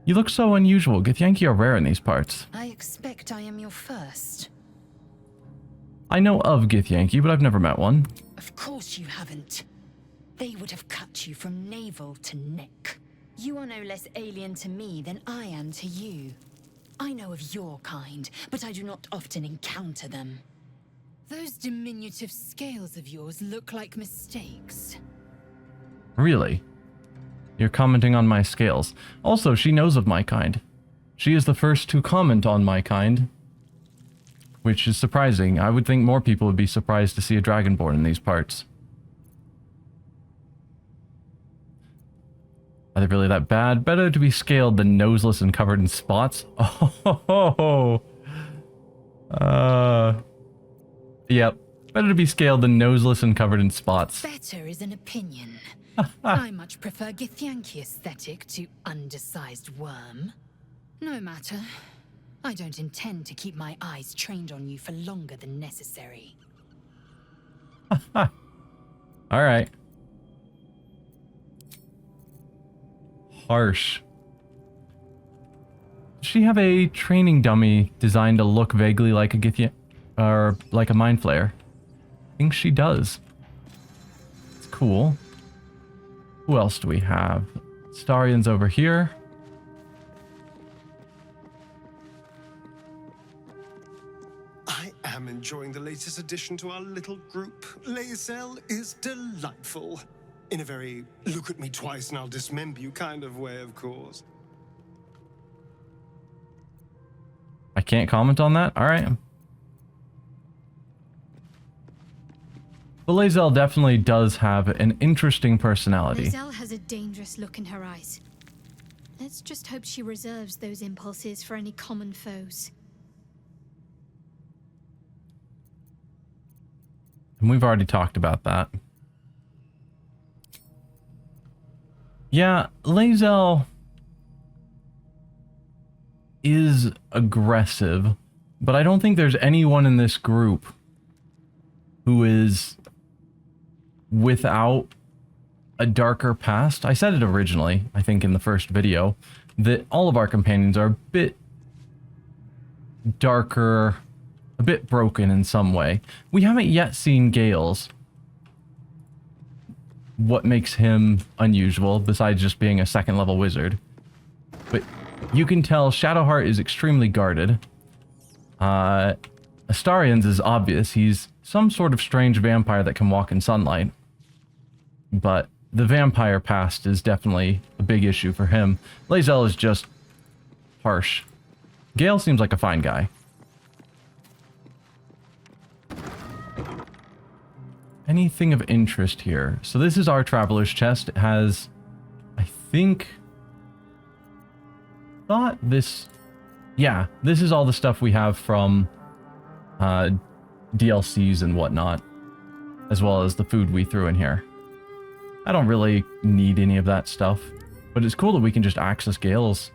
You look so unusual. Githyanki are rare in these parts. I expect I am your first. I know of Githyanki, but I've never met one. Of course you haven't. They would have cut you from navel to neck. You are no less alien to me than I am to you. I know of your kind, but I do not often encounter them. Those diminutive scales of yours look like mistakes. Really? You're commenting on my scales. Also, she knows of my kind. She is the first to comment on my kind. Which is surprising. I would think more people would be surprised to see a Dragonborn in these parts. Are they really that bad? Better to be scaled than noseless and covered in spots. Oh, yep. Better to be scaled than noseless and covered in spots. Better is an opinion. I much prefer Githyanki aesthetic to undersized worm. No matter. I don't intend to keep my eyes trained on you for longer than necessary. Alright. Harsh. Does she have a training dummy designed to look vaguely like a Githyanki? Or like a mind flayer? I think she does. It's cool. Who else do we have? Astarion's over here. I am enjoying the latest addition to our little group. Lae'zel is delightful. In a very look at me twice and I'll dismember you kind of way, of course. I can't comment on that? Alright. But Lae'zel definitely does have an interesting personality. Lae'zel has a dangerous look in her eyes. Let's just hope she reserves those impulses for any common foes. And we've already talked about that. Yeah, Lae'zel is aggressive, but I don't think there's anyone in this group who is without a darker past. I said it originally, I think in the first video, that all of our companions are a bit darker, a bit broken in some way. We haven't yet seen Gale's. What makes him unusual, besides just being a second level wizard. But you can tell Shadowheart is extremely guarded. Astarion's is obvious. He's some sort of strange vampire that can walk in sunlight. But the vampire past is definitely a big issue for him. Lae'zel is just harsh. Gale seems like a fine guy. Anything of interest here? So this is our traveler's chest. It has, I thought this... Yeah, this is all the stuff we have from DLCs and whatnot, as well as the food we threw in here. I don't really need any of that stuff, but it's cool that we can just access Gale's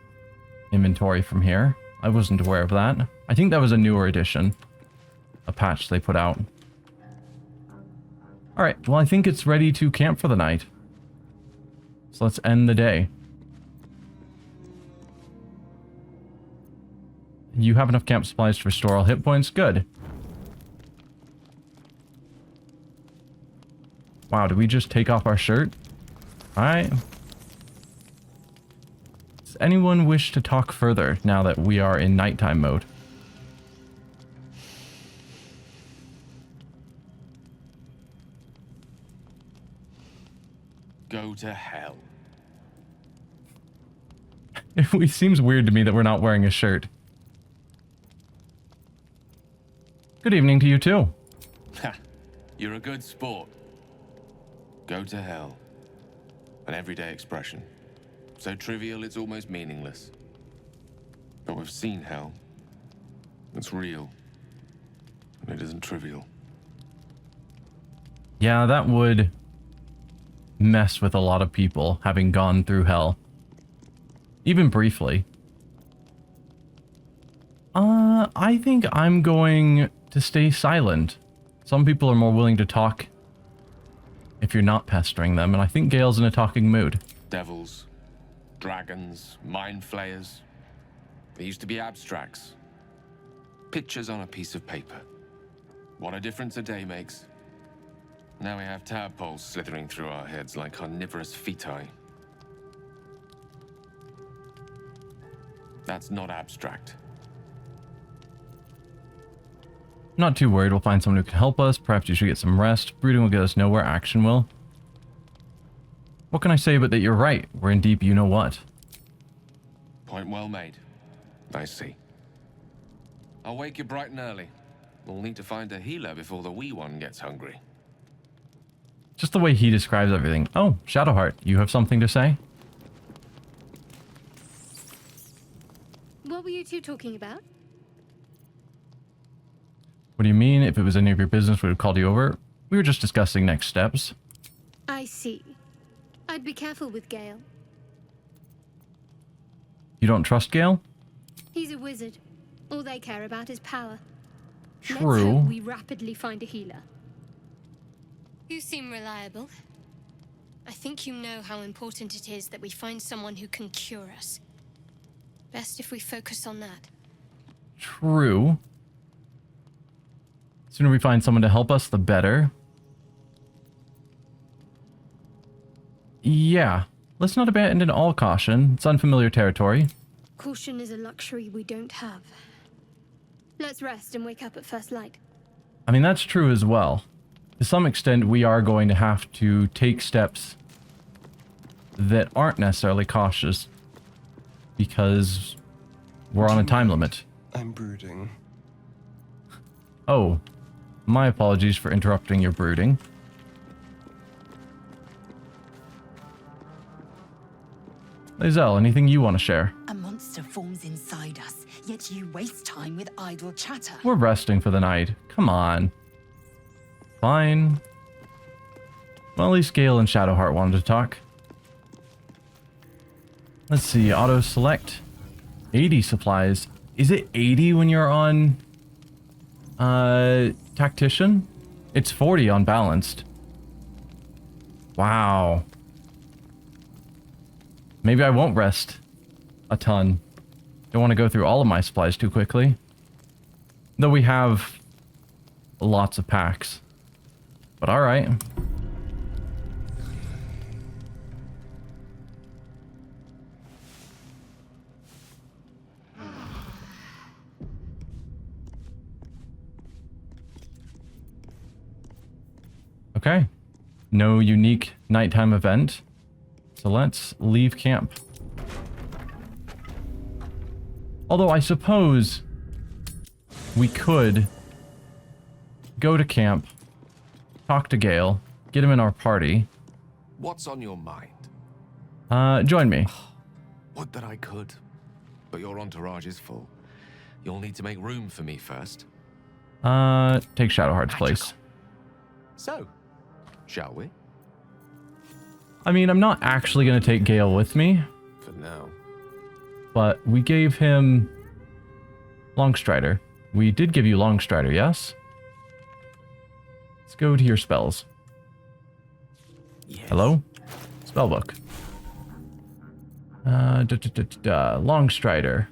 inventory from here. I wasn't aware of that. I think that was a newer edition, a patch they put out. Alright, well I think it's ready to camp for the night. So let's end the day. You have enough camp supplies to restore all hit points? Good. Wow, did we just take off our shirt? Alright. Does anyone wish to talk further now that we are in nighttime mode? Go to hell. It seems weird to me that we're not wearing a shirt. Good evening to you too. Ha! You're a good sport. Go to hell. An everyday expression. So trivial it's almost meaningless. But we've seen hell. It's real. And it isn't trivial. Yeah, that would mess with a lot of people, having gone through hell. Even briefly. I think I'm going to stay silent. Some people are more willing to talk if you're not pestering them, and I think Gale's in a talking mood. Devils, dragons, mind flayers. They used to be abstracts. Pictures on a piece of paper. What a difference a day makes. Now we have tadpoles slithering through our heads like carnivorous feti. That's not abstract. Not too worried, we'll find someone who can help us. Perhaps you should get some rest. Brooding will get us nowhere, action will. What can I say but that you're right? We're in deep you-know-what. Point well made. I see. I'll wake you bright and early. We'll need to find a healer before the wee one gets hungry. Just the way he describes everything. Oh, Shadowheart, you have something to say? What were you two talking about? What do you mean? If it was any of your business, we would have called you over. We were just discussing next steps. I see. I'd be careful with Gale. You don't trust Gale? He's a wizard. All they care about is power. Let's True. hope we rapidly find a healer. You seem reliable. I think you know how important it is that we find someone who can cure us. Best if we focus on that. True. The sooner we find someone to help us, the better. Yeah. Let's not abandon all caution. It's unfamiliar territory. Caution is a luxury we don't have. Let's rest and wake up at first light. I mean, that's true as well. To some extent, we are going to have to take steps that aren't necessarily cautious because we're on a time limit. I'm brooding. Oh, my apologies for interrupting your brooding. Lae'zel, anything you want to share? A monster forms inside us, yet you waste time with idle chatter. We're resting for the night. Come on. Fine. Well, at least Gale and Shadowheart wanted to talk. Let's see, auto select. 80 supplies. Is it 80 when you're on tactician? It's 40 on balanced. Wow. Maybe I won't rest a ton. Don't want to go through all of my supplies too quickly. Though we have lots of packs. But alright. Okay. No unique nighttime event. So let's leave camp. Although I suppose we could go to camp, talk to Gale, get him in our party. What's on your mind? Join me. Would that I could, but your entourage is full. You'll need to make room for me first. Take Shadowheart's place. So, shall we? I mean, I'm not actually going to take Gale with me. For now. But we gave him Longstrider. We did give you Longstrider, yes? Let's go to your spells. Yes. Hello? Spellbook. Longstrider.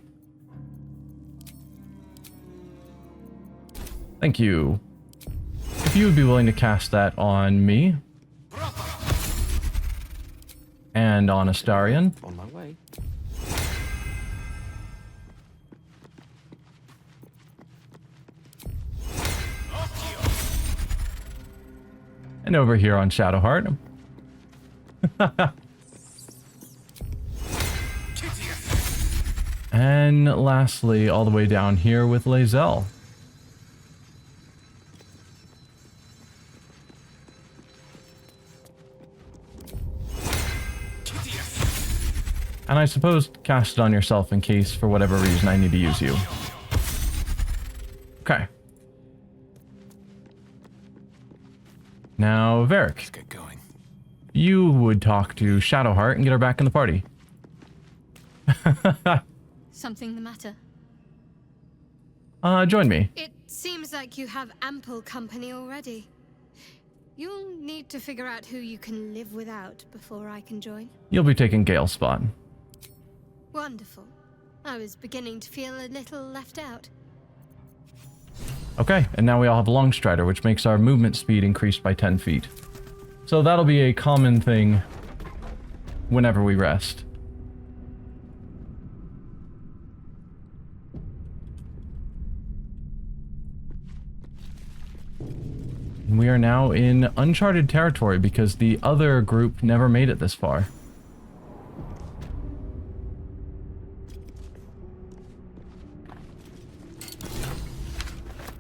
Thank you. If you would be willing to cast that on me. And on Astarion. On my way. And over here on Shadowheart. And lastly, all the way down here with Lae'zel. And I suppose cast it on yourself in case, for whatever reason, I need to use you. Okay. Now, Varric. Let's get going. You would talk to Shadowheart and get her back in the party. Something the matter? Join me. It seems like you have ample company already. You'll need to figure out who you can live without before I can join. You'll be taking Gale's spot. Wonderful. I was beginning to feel a little left out. Okay, and now we all have Longstrider, which makes our movement speed increased by 10 feet. So that'll be a common thing whenever we rest. We are now in uncharted territory because the other group never made it this far.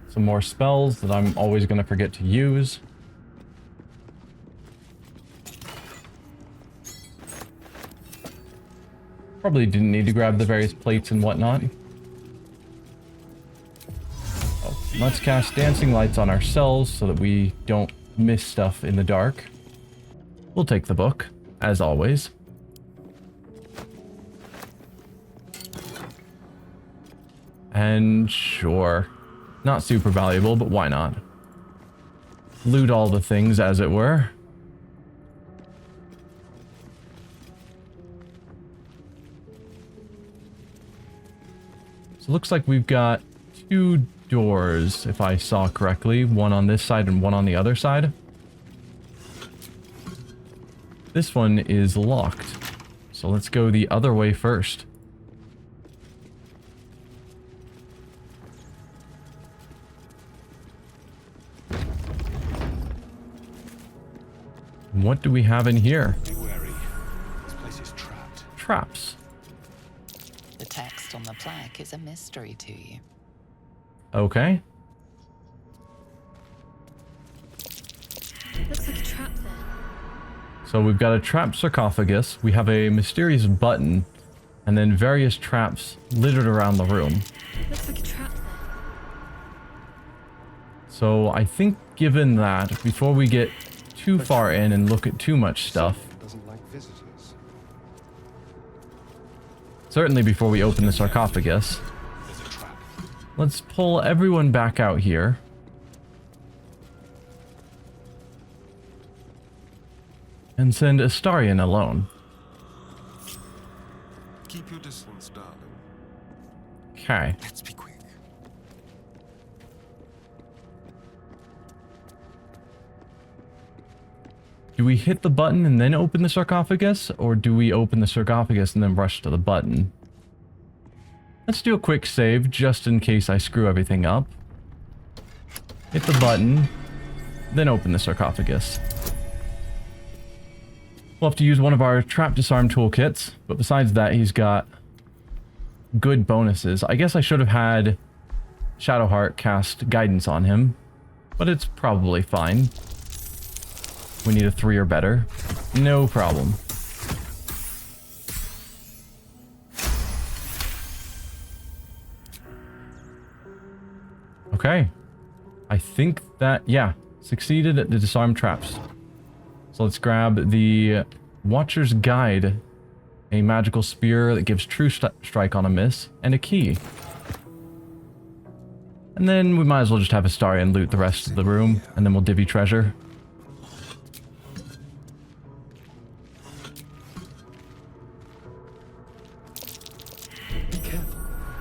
Some more spells that I'm always going to forget to use. Probably didn't need to grab the various plates and whatnot. Oh. Let's cast dancing lights on ourselves so that we don't miss stuff in the dark. We'll take the book, as always. And sure, not super valuable, but why not? Loot all the things, as it were. So it looks like we've got 2 doors, if I saw correctly. One on this side and one on the other side. This one is locked. So let's go the other way first. What do we have in here? Be wary. This place is trapped. Traps. The text on the plaque is a mystery to you. Okay. Looks like a trap there. So we've got a trapped sarcophagus, we have a mysterious button, and then various traps littered around the room. Looks like a trap there. So I think given that, before we get too far in and look at too much stuff, Doesn't like visitors. certainly before we open the sarcophagus, There's a trap. let's pull everyone back out here. And send Astarion alone. Keep your distance, darling. Okay. Let's be quick. Do we hit the button and then open the sarcophagus? Or do we open the sarcophagus and then rush to the button? Let's do a quick save, just in case I screw everything up. Hit the button, then open the sarcophagus. We'll have to use one of our trap disarm toolkits, but besides that, he's got good bonuses. I guess I should have had Shadowheart cast guidance on him, but it's probably fine. We need a 3 or better. No problem. Okay. I think that, yeah, succeeded at the disarm traps. So let's grab the Watcher's Guide, a magical spear that gives true strike on a miss, and a key. And then we might as well just have Astarion loot the rest of the room, and then we'll divvy treasure.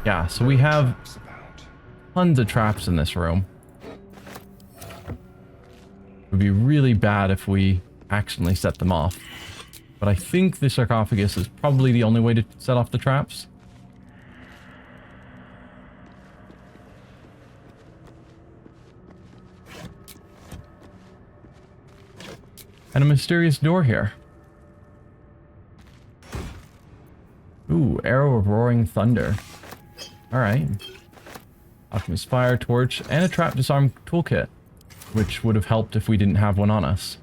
Yeah, so we have tons of traps in this room. It would be really bad if we accidentally set them off. But I think the sarcophagus is probably the only way to set off the traps. And a mysterious door here. Ooh, arrow of roaring thunder. Alright. Alchemist fire, torch, and a trap disarm toolkit, which would have helped if we didn't have one on us.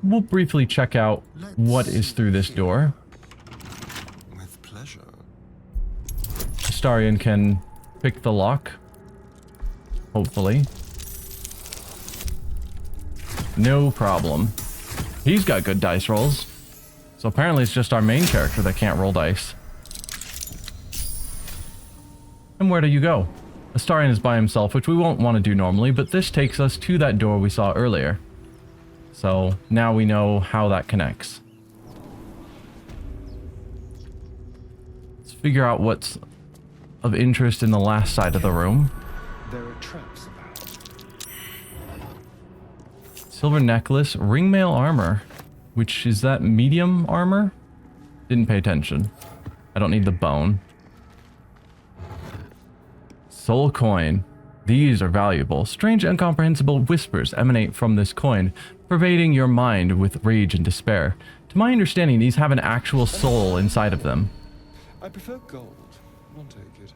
We'll briefly check out what is through this door. With pleasure. Astarion can pick the lock. Hopefully. No problem. He's got good dice rolls. So apparently it's just our main character that can't roll dice. And where do you go? Astarion is by himself, which we won't want to do normally, but this takes us to that door we saw earlier. So now we know how that connects. Let's figure out what's of interest in the last side of the room. There are traps about. Silver necklace, ringmail armor, which is that medium armor? Didn't pay attention. I don't need the bone. Soul coin. These are valuable. Strange, incomprehensible whispers emanate from this coin, pervading your mind with rage and despair. To my understanding, these have an actual soul inside of them. I prefer gold. I'll take it.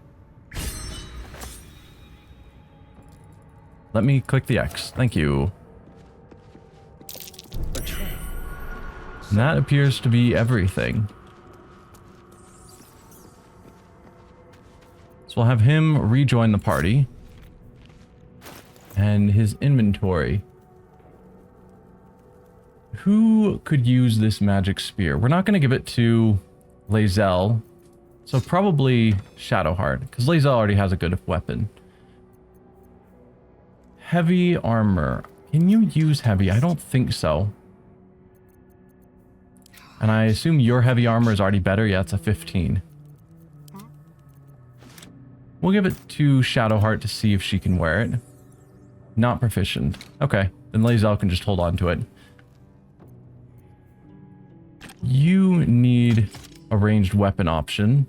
Let me click the X. Thank you. A trap. And that appears to be everything. So we'll have him rejoin the party. And his inventory. Who could use this magic spear? We're not going to give it to Lae'zel. So probably Shadowheart, because Lae'zel already has a good weapon. Heavy armor. Can you use heavy? I don't think so. And I assume your heavy armor is already better. Yeah, it's a 15. We'll give it to Shadowheart to see if she can wear it. Not proficient. Okay, then Lae'zel can just hold on to it. You need a ranged weapon option.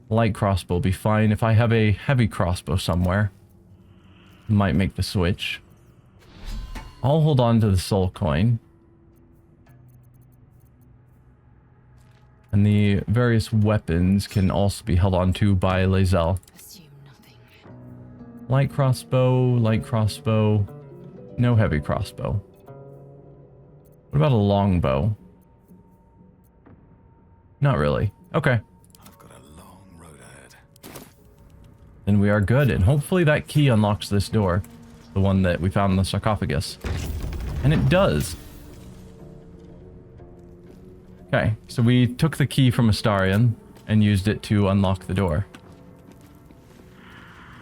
Light crossbow will be fine. If I have a heavy crossbow somewhere, might make the switch. I'll hold on to the soul coin. And the various weapons can also be held on to by Lae'zel. Light crossbow, no heavy crossbow. What about a longbow? Not really. Okay. I've got a long road ahead. Then we are good, and hopefully that key unlocks this door. The one that we found in the sarcophagus. And it does. Okay, so we took the key from Astarion and used it to unlock the door.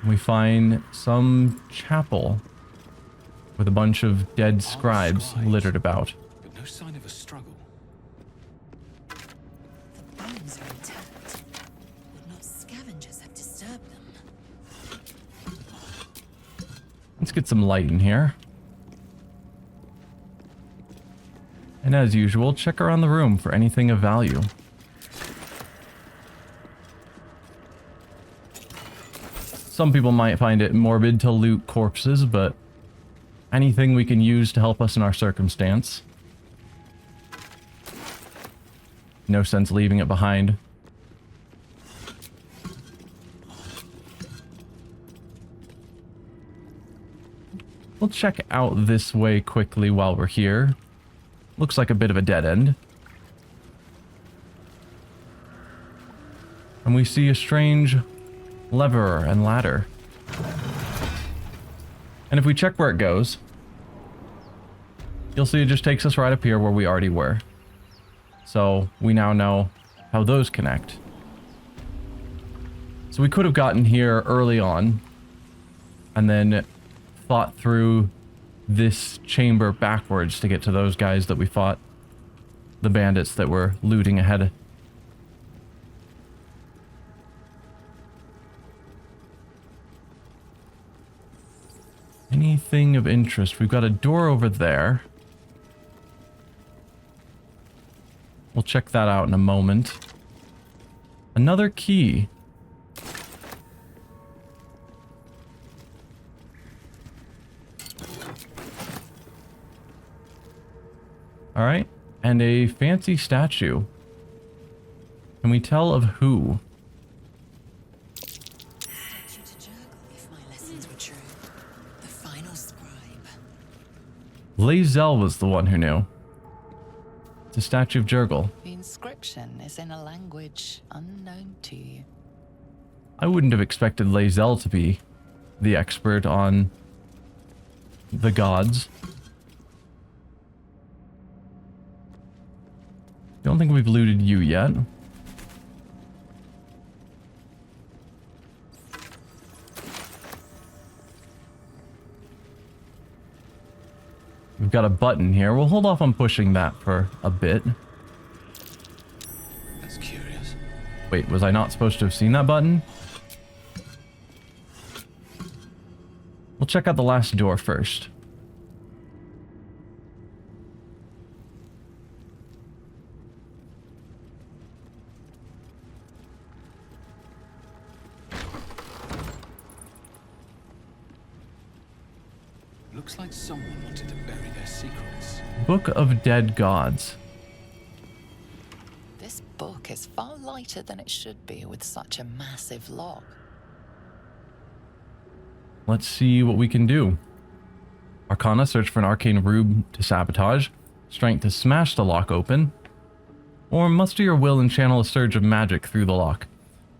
We find some chapel with a bunch of dead scribes littered about. But no sign of a struggle. The bones are intact. Would not scavengers have disturbed them? Let's get some light in here. And as usual, check around the room for anything of value. Some people might find it morbid to loot corpses, but anything we can use to help us in our circumstance. No sense leaving it behind. We'll check out this way quickly while we're here. Looks like a bit of a dead end. And we see a strange lever and ladder. And if we check where it goes, you'll see it just takes us right up here where we already were. So we now know how those connect. So we could have gotten here early on and then fought through this chamber backwards to get to those guys that we fought. The bandits that were looting ahead. Anything of interest? We've got a door over there. We'll check that out in a moment. Another key. Alright, and a fancy statue. Can we tell of who? Statue to Jurgle, if my lessons were true. The final scribe. Lae'zel was the one who knew. It's a statue of Jurgle. The inscription is in a language unknown to you. I wouldn't have expected Lae'zel to be the expert on the gods. Don't think we've looted you yet. We've got a button here. We'll hold off on pushing that for a bit. That's curious. Wait, was I not supposed to have seen that button? We'll check out the last door first. Looks like someone wanted to bury their secrets. Book of Dead Gods. This book is far lighter than it should be with such a massive lock. Let's see what we can do. Arcana, search for an arcane rube to sabotage. Strength to smash the lock open. Or muster your will and channel a surge of magic through the lock.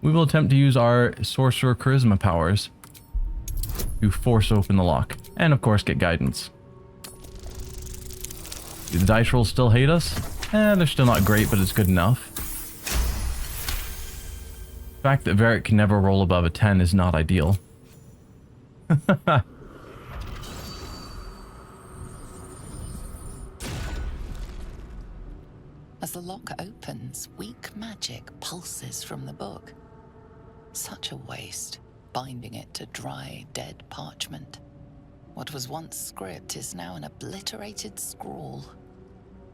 We will attempt to use our sorcerer charisma powers. to force open the lock. And of course get guidance. Do the dice rolls still hate us? They're still not great, but it's good enough. The fact that Varric can never roll above a 10 is not ideal. As the lock opens, weak magic pulses from the book. Such a waste, binding it to dry, dead parchment. What was once script is now an obliterated scrawl.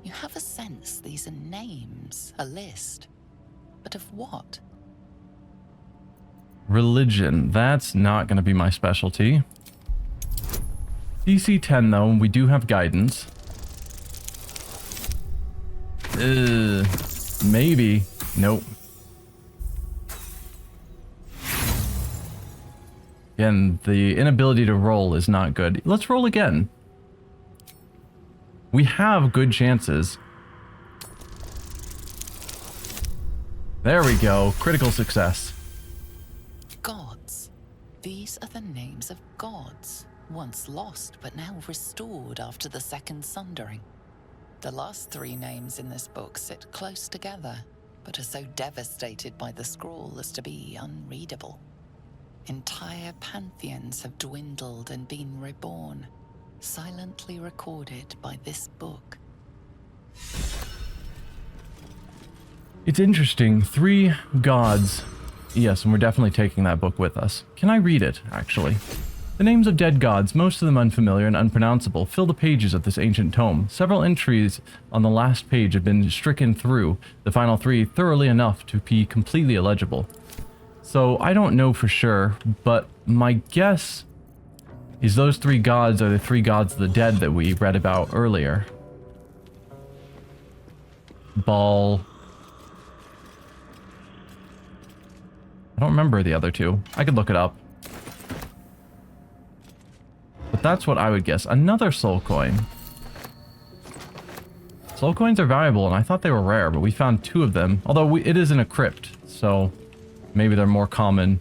You have a sense these are names, a list. But of what? Religion. That's not going to be my specialty. DC 10 though, we do have guidance. Maybe. Nope. Again, the inability to roll is not good. Let's roll again. We have good chances. There we go. Critical success. Gods. These are the names of gods, once lost but now restored after the Second Sundering. The last three names in this book sit close together, but are so devastated by the scroll as to be unreadable. Entire pantheons have dwindled and been reborn, silently recorded by this book. It's interesting. 3 gods. Yes, and we're definitely taking that book with us. Can I read it, actually? The names of dead gods, most of them unfamiliar and unpronounceable, fill the pages of this ancient tome. Several entries on the last page have been stricken through, the final 3 thoroughly enough to be completely illegible. So I don't know for sure, but my guess is those 3 gods are the 3 gods of the dead that we read about earlier. I don't remember the other 2. I could look it up. But that's what I would guess. Another soul coin. Soul coins are valuable, and I thought they were rare, but we found 2 of them. Although it is in a crypt, so maybe they're more common.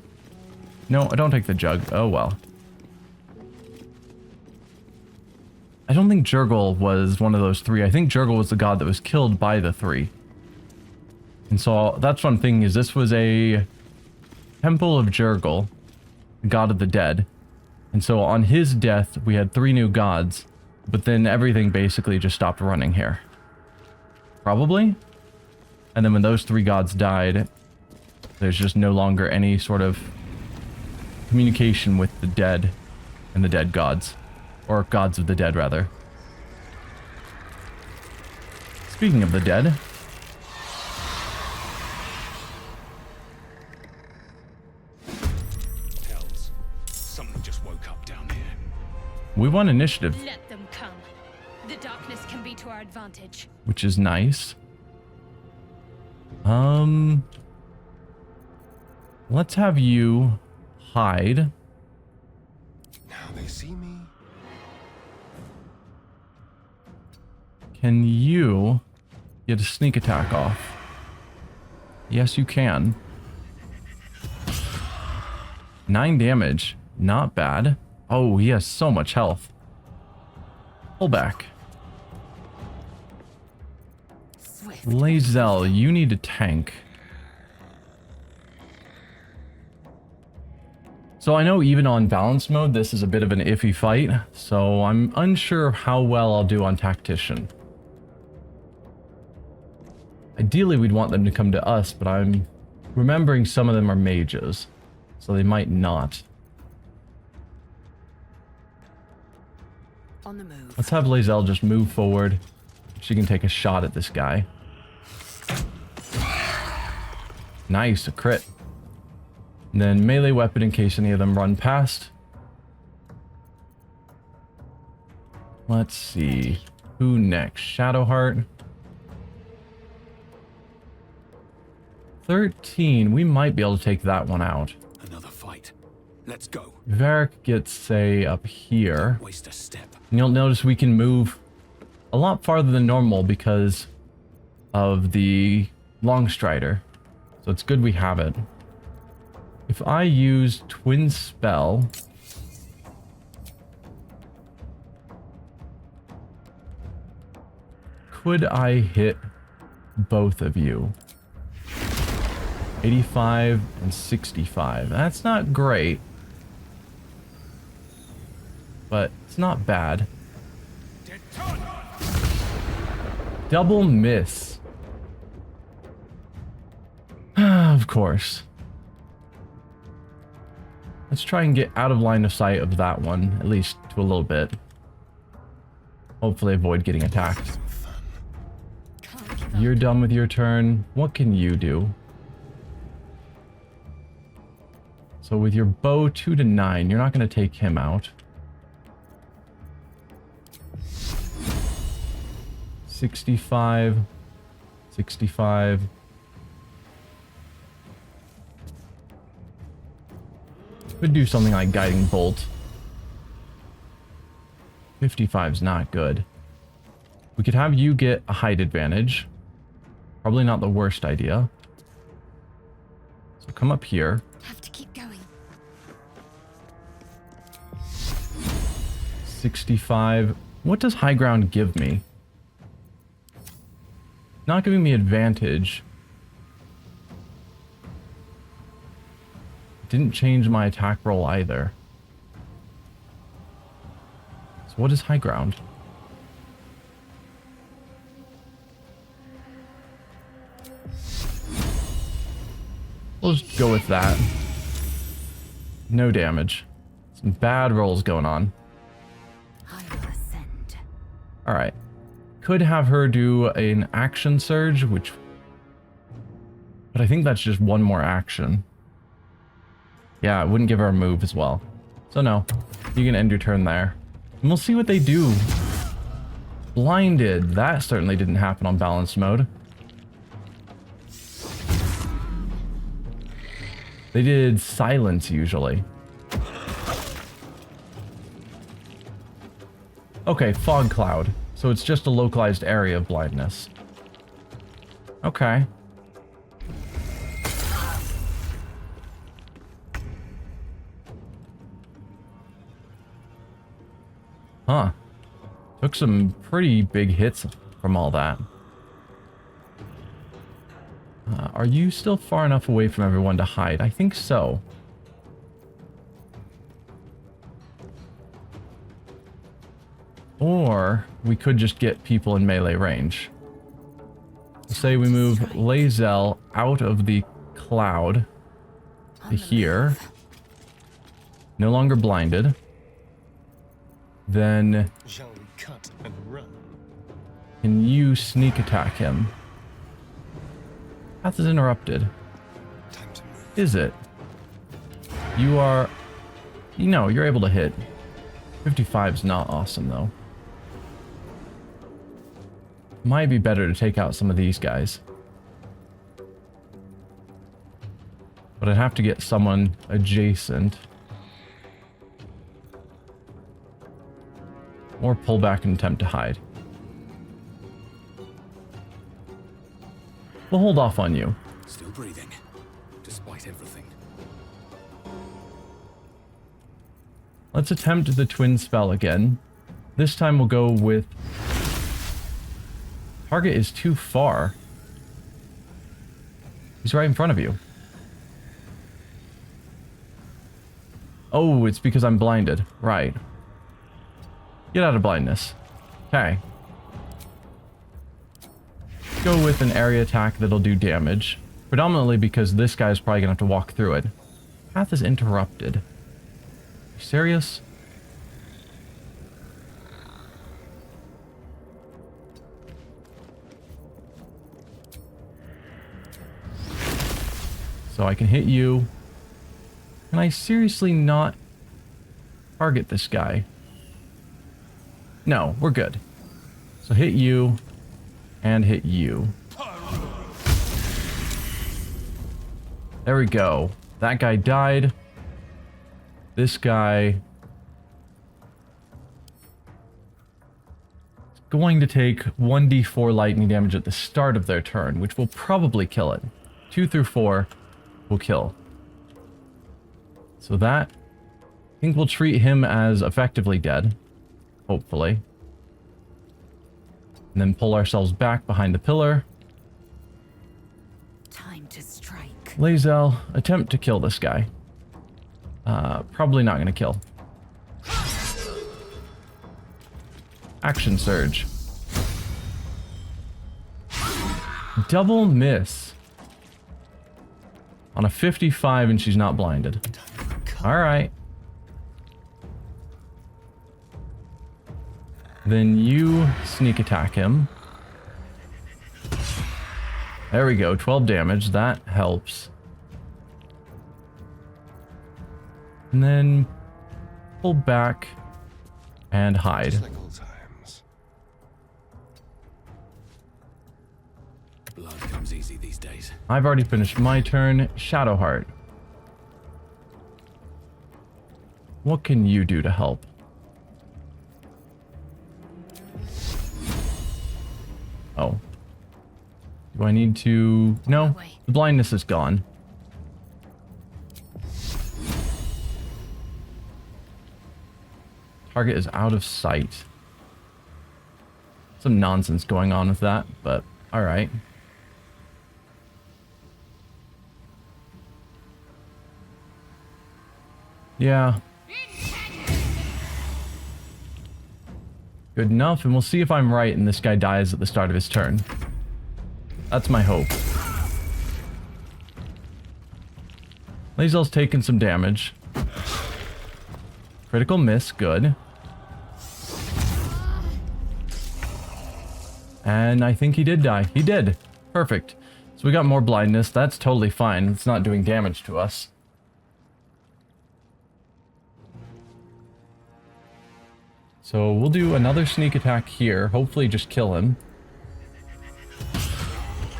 No, I don't take the jug. Oh well. I don't think Jurgle was one of those 3. I think Jurgle was the god that was killed by the 3. And so that's one thing, is this was a temple of Jurgle, the god of the dead. And so on his death, we had 3 new gods, but then everything basically just stopped running here. Probably? And then when those 3 gods died, there's just no longer any sort of communication with the dead and the dead gods. Or gods of the dead, rather. Speaking of the dead... we won initiative. Let them come. The darkness can be to our advantage. Which is nice. Let's have you hide. Now they see me. Can you get a sneak attack off? Yes, you can. 9 damage. Not bad. Oh, he has so much health. Pull back. Lae'zel, you need a tank. So I know even on balance mode, this is a bit of an iffy fight, so I'm unsure of how well I'll do on tactician. Ideally, we'd want them to come to us, but I'm remembering some of them are mages, so they might not. On the move. Let's have Lae'zel just move forward. She can take a shot at this guy. Nice, a crit. And then melee weapon in case any of them run past. Let's see. Who next? Shadowheart. 13. We might be able to take that one out. Another fight. Let's go. Varric gets, say, up here. Waste a step. And you'll notice we can move a lot farther than normal because of the long strider. So it's good we have it. If I use twin spell, could I hit both of you? 85 and 65. That's not great, but it's not bad. Double miss. Of course. Let's try and get out of line of sight of that one, at least to a little bit. Hopefully avoid getting attacked. You're done with your turn. What can you do? So with your bow 2 to 9, you're not going to take him out. 65. 65. Could do something like Guiding Bolt. 55's not good. We could have you get a height advantage. Probably not the worst idea. So come up here. Have to keep going. 65. What does high ground give me? Not giving me advantage. Didn't change my attack roll either. So what is high ground? We'll just go with that. No damage. Some bad rolls going on. Alright. Could have her do an action surge, which... But I think that's just one more action. Yeah, it wouldn't give her a move as well. So no, you can end your turn there. And we'll see what they do. Blinded. That certainly didn't happen on balanced mode. They did silence usually. Okay, fog cloud. So it's just a localized area of blindness. Okay. Huh. Took some pretty big hits from all that. Are you still far enough away from everyone to hide? I think so. Or we could just get people in melee range. Say we move Lae'zel out of the cloud to here. No longer blinded. Then shall we cut and run? Can you sneak attack him? Path is interrupted. Time to move. Is it? You are... You know, you're able to hit. 55's not awesome, though. Might be better to take out some of these guys. But I'd have to get someone adjacent. Or pull back and attempt to hide. We'll hold off on you. Still breathing, despite everything. Let's attempt the twin spell again. This time we'll go with... Target is too far. He's right in front of you. Oh, it's because I'm blinded. Right. Get out of blindness. Okay. Go with an area attack that'll do damage. Predominantly because this guy's probably gonna have to walk through it. Path is interrupted. You serious? So I can hit you. Can I seriously not target this guy? No, we're good. So hit you and hit you. There we go. That guy died. This guy is going to take 1d4 lightning damage at the start of their turn, which will probably kill it. 2 through 4 will kill. So that, I think we'll treat him as effectively dead. Hopefully. And then pull ourselves back behind the pillar. Time to strike. Lae'zel, attempt to kill this guy. Probably not going to kill. Action surge. Double miss. On a 55 and she's not blinded. Alright. Then you sneak attack him. There we go, 12 damage. That helps. And then pull back and hide. Blood comes easy these days. I've already finished my turn. Shadowheart. What can you do to help? Oh. Do I need to... No, the blindness is gone. Target is out of sight. Some nonsense going on with that, but alright. Yeah. Good enough, and we'll see if I'm right and this guy dies at the start of his turn. That's my hope. Lae'zel's taken some damage. Critical miss, good. And I think he did die. He did. Perfect. So we got more blindness. That's totally fine. It's not doing damage to us. So we'll do another sneak attack here. Hopefully just kill him.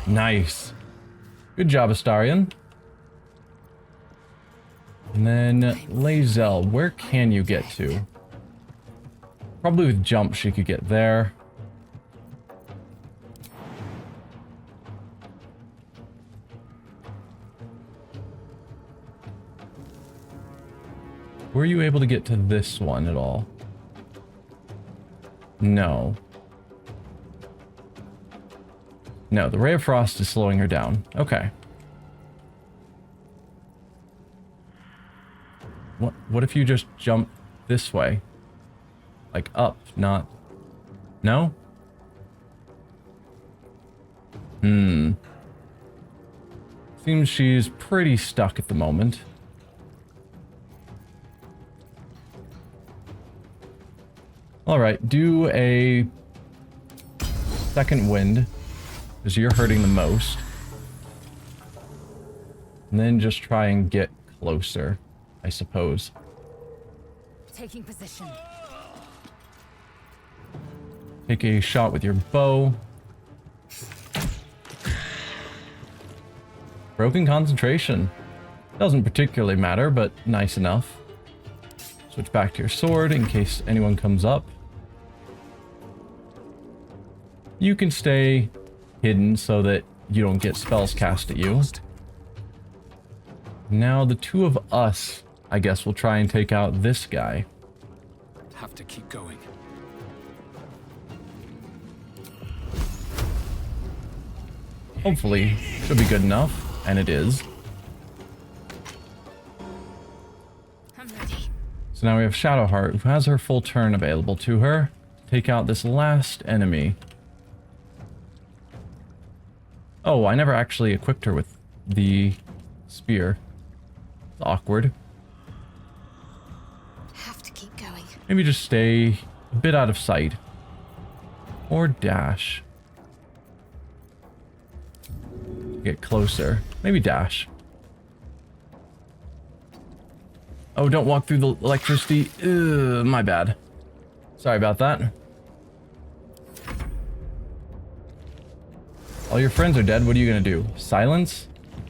Nice. Good job, Astarion. And then Lae'zel, where can you get to? Probably with jump she could get there. Were you able to get to this one at all? No. No, the Ray of Frost is slowing her down. Okay. What if you just jump this way? Like up, not... No? Seems she's pretty stuck at the moment. Alright, do a second wind, because you're hurting the most. And then just try and get closer, I suppose. Taking position. Take a shot with your bow. Broken concentration. Doesn't particularly matter, but nice enough. Switch back to your sword in case anyone comes up. You can stay hidden so that you don't get spells cast at you. Now the two of us, I guess, will try and take out this guy. Have to keep going. Hopefully, should be good enough, and it is. I'm ready. So now we have Shadowheart, who has her full turn available to her. Take out this last enemy. Oh, I never actually equipped her with the spear. It's awkward. Have to keep going. Maybe just stay a bit out of sight. Or dash. Get closer. Maybe dash. Oh, don't walk through the electricity. Ugh, my bad. Sorry about that. All your friends are dead. What are you gonna do? Silence?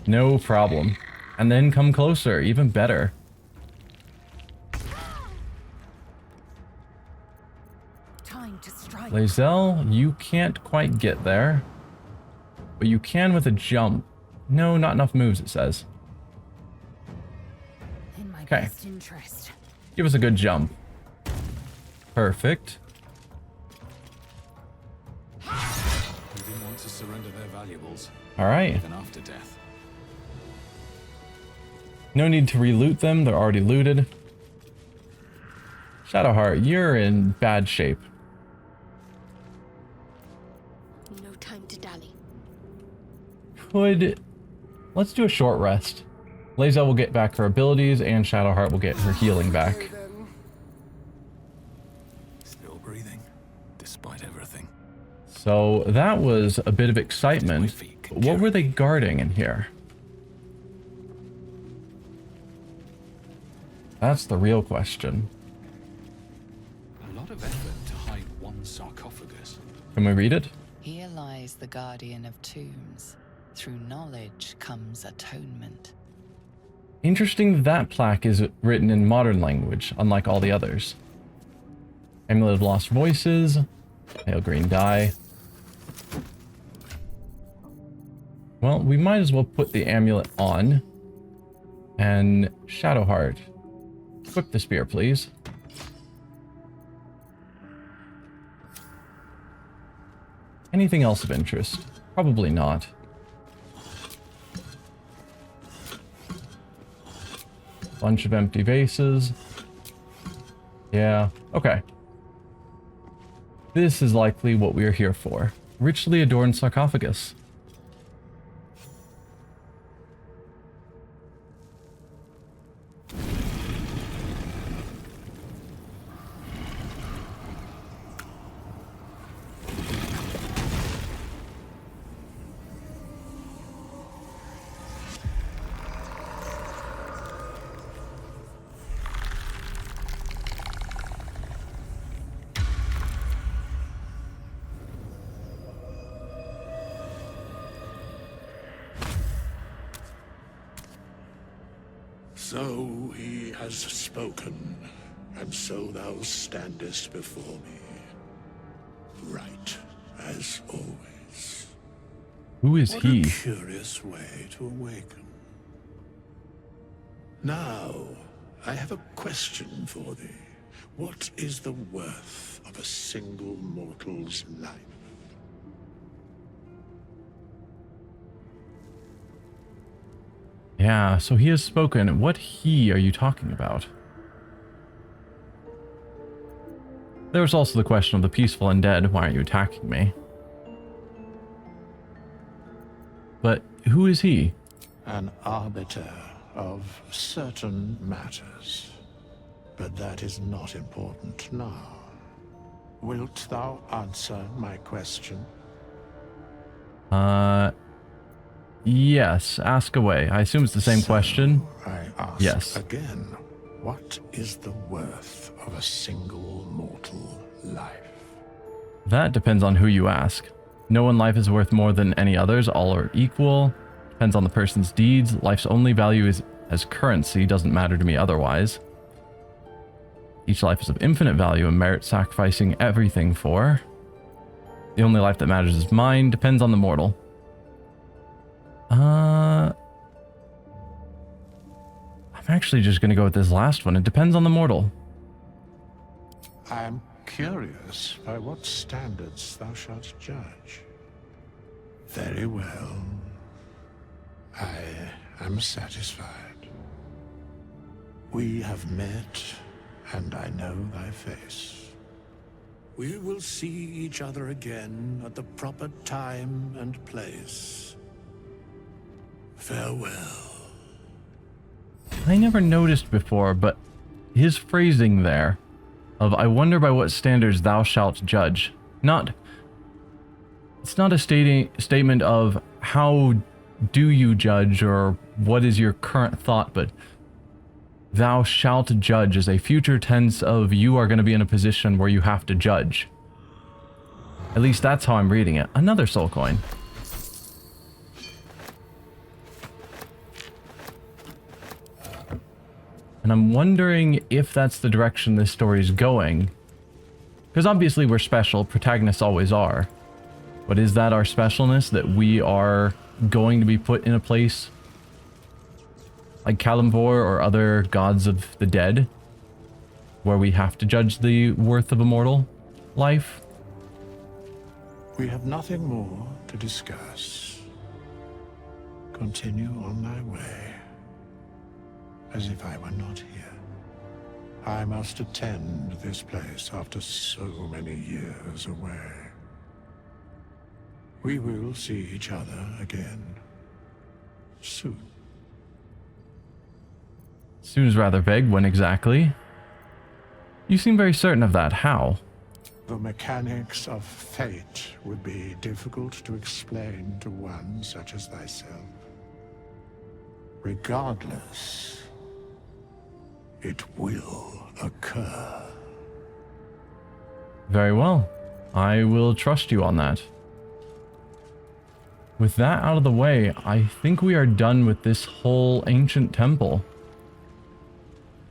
No problem. And then come closer. Even better. Time to strike. Lae'zel, you can't quite get there. But you can with a jump. No, not enough moves, it says. In my Okay. best interest. Give us a good jump. Perfect. to surrender their valuables, All right. even after death. No need to re-loot them. They're already looted. Shadowheart, you're in bad shape. No time to dally. Let's do a short rest. Lae'zel will get back her abilities, and Shadowheart will get her healing back. Still breathing, despite everything. So that was a bit of excitement. What were they guarding in here? That's the real question. A lot of effort to hide one sarcophagus. Can we read it? Here lies the guardian of tombs. Through knowledge comes atonement. Interesting that plaque is written in modern language, unlike all the others. Amulet of Lost Voices. Pale green dye. Well, we might as well put the amulet on. And Shadowheart. Equip the spear, please. Anything else of interest? Probably not. Bunch of empty vases. Yeah, okay. This is likely what we are here for. Richly adorned sarcophagus. So he has spoken, and so thou standest before me. Right, as always. Who is What he? a curious way to awaken. Now, I have a question for thee. What is the worth of a single mortal's life? Yeah, so he has spoken. What he are you talking about? There was also the question of the peaceful undead. Why aren't you attacking me? But who is he? An arbiter of certain matters. But that is not important now. Wilt thou answer my question? Yes, ask away. I assume it's the same question. I ask Yes. again. What is the worth of a single mortal life? That depends on who you ask. No one life is worth more than any others. All are equal. Depends on the person's deeds. Life's only value is as currency. Doesn't matter to me otherwise. Each life is of infinite value and merit sacrificing everything for. The only life that matters is mine. Depends on the mortal. I'm actually just going to go with this last one. It depends on the mortal. I am curious by what standards thou shalt judge. Very well. I am satisfied. We have met, and I know thy face. We will see each other again at the proper time and place. Farewell. I never noticed before, but his phrasing there of I wonder by what standards thou shalt judge. It's not a statement of how do you judge or what is your current thought, but thou shalt judge is a future tense of you are going to be in a position where you have to judge. At least that's how I'm reading it. Another soul coin. And I'm wondering if that's the direction this story is going. Because obviously we're special, protagonists always are. But is that our specialness, that we are going to be put in a place like Kalimvor or other gods of the dead, where we have to judge the worth of a mortal life? We have nothing more to discuss. Continue on thy way, as if I were not here. I must attend this place after so many years away. We will see each other again soon. Soon is rather vague. When exactly? You seem very certain of that. How? The mechanics of fate would be difficult to explain to one such as thyself. Regardless, it will occur. Very well. I will trust you on that. With that out of the way, I think we are done with this whole ancient temple.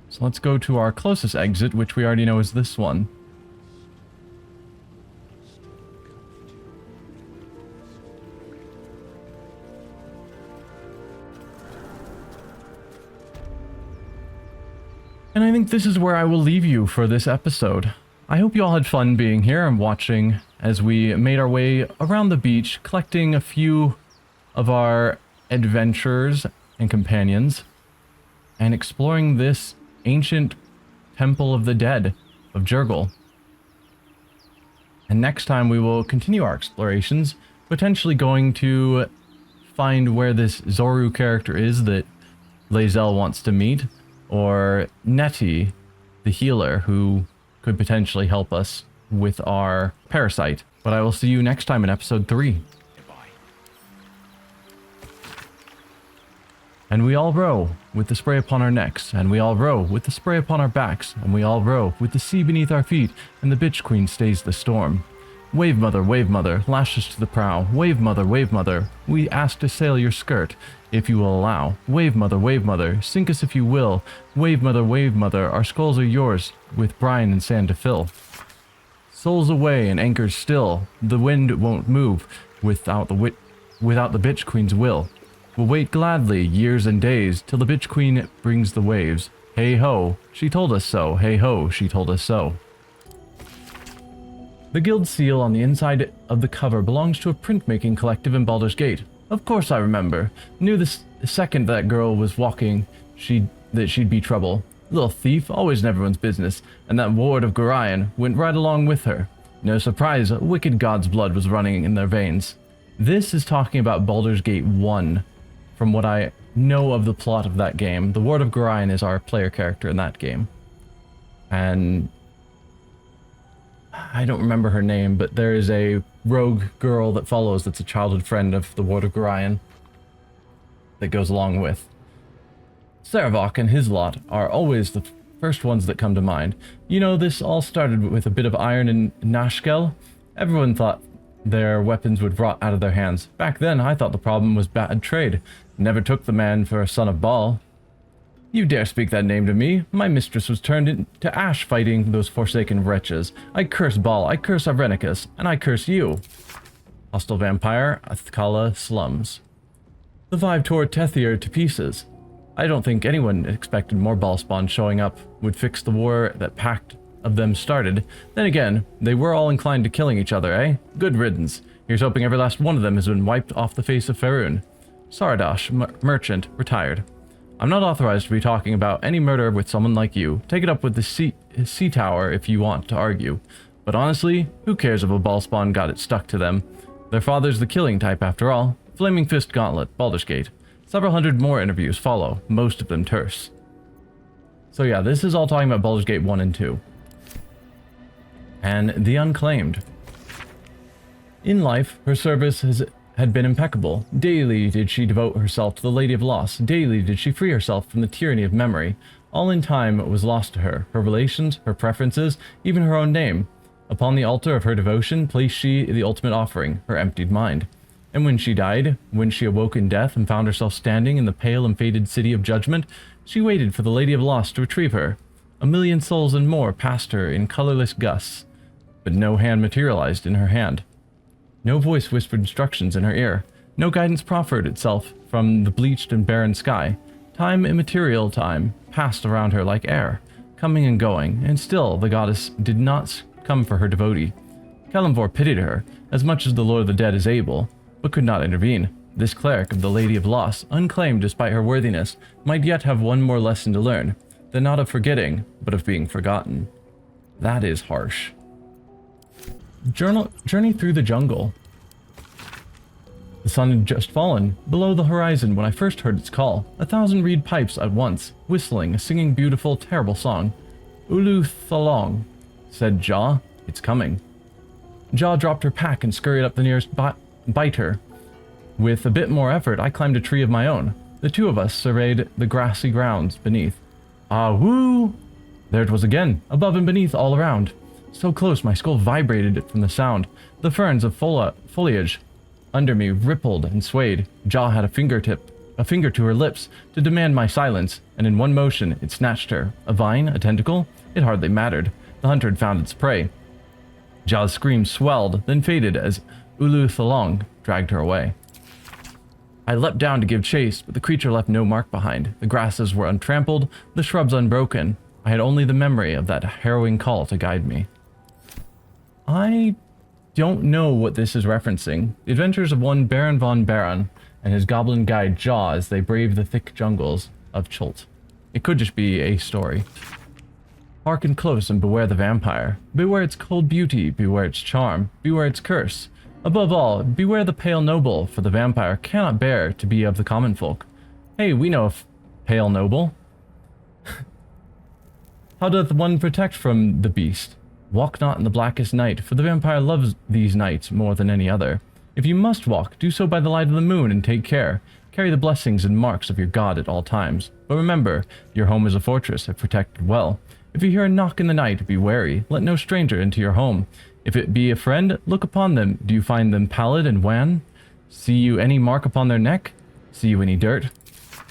So let's go to our closest exit, which we already know is this one. And I think this is where I will leave you for this episode. I hope you all had fun being here and watching as we made our way around the beach, collecting a few of our adventurers and companions, and exploring this ancient Temple of the Dead of Jurgle. And next time we will continue our explorations, potentially going to find where this Zoru character is that Lae'zel wants to meet, or Nettie, the healer, who could potentially help us with our parasite. But I will see you next time in episode 3. And we all row with the spray upon our necks, and we all row with the spray upon our backs, and we all row with the sea beneath our feet, and the bitch queen stays the storm. Wave mother, lash us to the prow. Wave mother, we ask to sail your skirt, if you will allow. Wave mother, sink us if you will. Wave mother, our skulls are yours, with brine and sand to fill. Souls away and anchors still, the wind won't move without the bitch queen's will. We'll wait gladly years and days till the bitch queen brings the waves. Hey ho, she told us so. Hey ho, she told us so. The guild seal on the inside of the cover belongs to a printmaking collective in Baldur's Gate. Of course I remember. Knew the second that girl was walking that she'd be trouble. Little thief, always in everyone's business, and that ward of Gorion went right along with her. No surprise, a wicked god's blood was running in their veins. This is talking about Baldur's Gate 1. From what I know of the plot of that game, the Ward of Gorion is our player character in that game. And I don't remember her name, but there is a rogue girl that follows that's a childhood friend of the Ward of Gorion that goes along with. Saravok and his lot are always the first ones that come to mind. You know, this all started with a bit of iron in Nashkel. Everyone thought their weapons would rot out of their hands. Back then, I thought the problem was bad trade. Never took the man for a son of Baal. You dare speak that name to me? My mistress was turned into ash fighting those forsaken wretches. I curse Baal, I curse Irenicus, and I curse you. Hostile vampire, Athkala slums. The vibe tore Tethier to pieces. I don't think anyone expected more Baal spawn showing up would fix the war that pact of them started. Then again, they were all inclined to killing each other, eh? Good riddance. Here's hoping every last one of them has been wiped off the face of Faerun. Saradash, merchant, retired. I'm not authorized to be talking about any murder with someone like you. Take it up with the sea tower if you want to argue. But honestly, who cares if a Baal spawn got it stuck to them? Their father's the killing type after all. Flaming Fist Gauntlet, Baldur's Gate. Several hundred more interviews follow, most of them terse. So yeah, this is all talking about Baldur's Gate 1 and 2. And the Unclaimed. In life, her service had been impeccable. Daily did she devote herself to the Lady of Loss. Daily did she free herself from the tyranny of memory. All in time was lost to her. Her relations, her preferences, even her own name. Upon the altar of her devotion placed she the ultimate offering, her emptied mind. And when she died, when she awoke in death and found herself standing in the pale and faded city of judgment, she waited for the Lady of Loss to retrieve her. 1,000,000 souls and more passed her in colorless gusts, but no hand materialized in her hand. No voice whispered instructions in her ear. No guidance proffered itself from the bleached and barren sky. Time, immaterial time, passed around her like air, coming and going, and still the goddess did not come for her devotee. Kalimvor pitied her, as much as the Lord of the Dead is able, but could not intervene. This cleric of the Lady of Loss, unclaimed despite her worthiness, might yet have one more lesson to learn, that not of forgetting, but of being forgotten. That is harsh. Journey through the jungle. The sun had just fallen, below the horizon when I first heard its call, 1,000 reed pipes at once, whistling, singing beautiful, terrible song. Ulu Thalong, said Jaw, it's coming. Jaw dropped her pack and scurried up the nearest biter. With a bit more effort, I climbed a tree of my own. The two of us surveyed the grassy grounds beneath. Ah woo! There it was again, above and beneath all around. So close my skull vibrated from the sound. The ferns of foliage under me rippled and swayed. Jaw had a finger to her lips to demand my silence, and in one motion it snatched her. A vine, a tentacle? It hardly mattered. The hunter had found its prey. Jaw's scream swelled, then faded as Ulu Thalong dragged her away. I leapt down to give chase, but the creature left no mark behind. The grasses were untrampled, the shrubs unbroken. I had only the memory of that harrowing call to guide me. I don't know what this is referencing. The adventures of one Baron von Baron and his goblin guide Jaw as they brave the thick jungles of Chult. It could just be a story. Hearken close and beware the vampire. Beware its cold beauty, beware its charm, beware its curse. Above all, beware the pale noble, for the vampire cannot bear to be of the common folk. Hey, we know a pale noble. How doth one protect from the beast? Walk not in the blackest night, for the vampire loves these nights more than any other. If you must walk, do so by the light of the moon and take care. Carry the blessings and marks of your god at all times. But remember, your home is a fortress if protected well. If you hear a knock in the night, be wary. Let no stranger into your home. If it be a friend, look upon them. Do you find them pallid and wan? See you any mark upon their neck? See you any dirt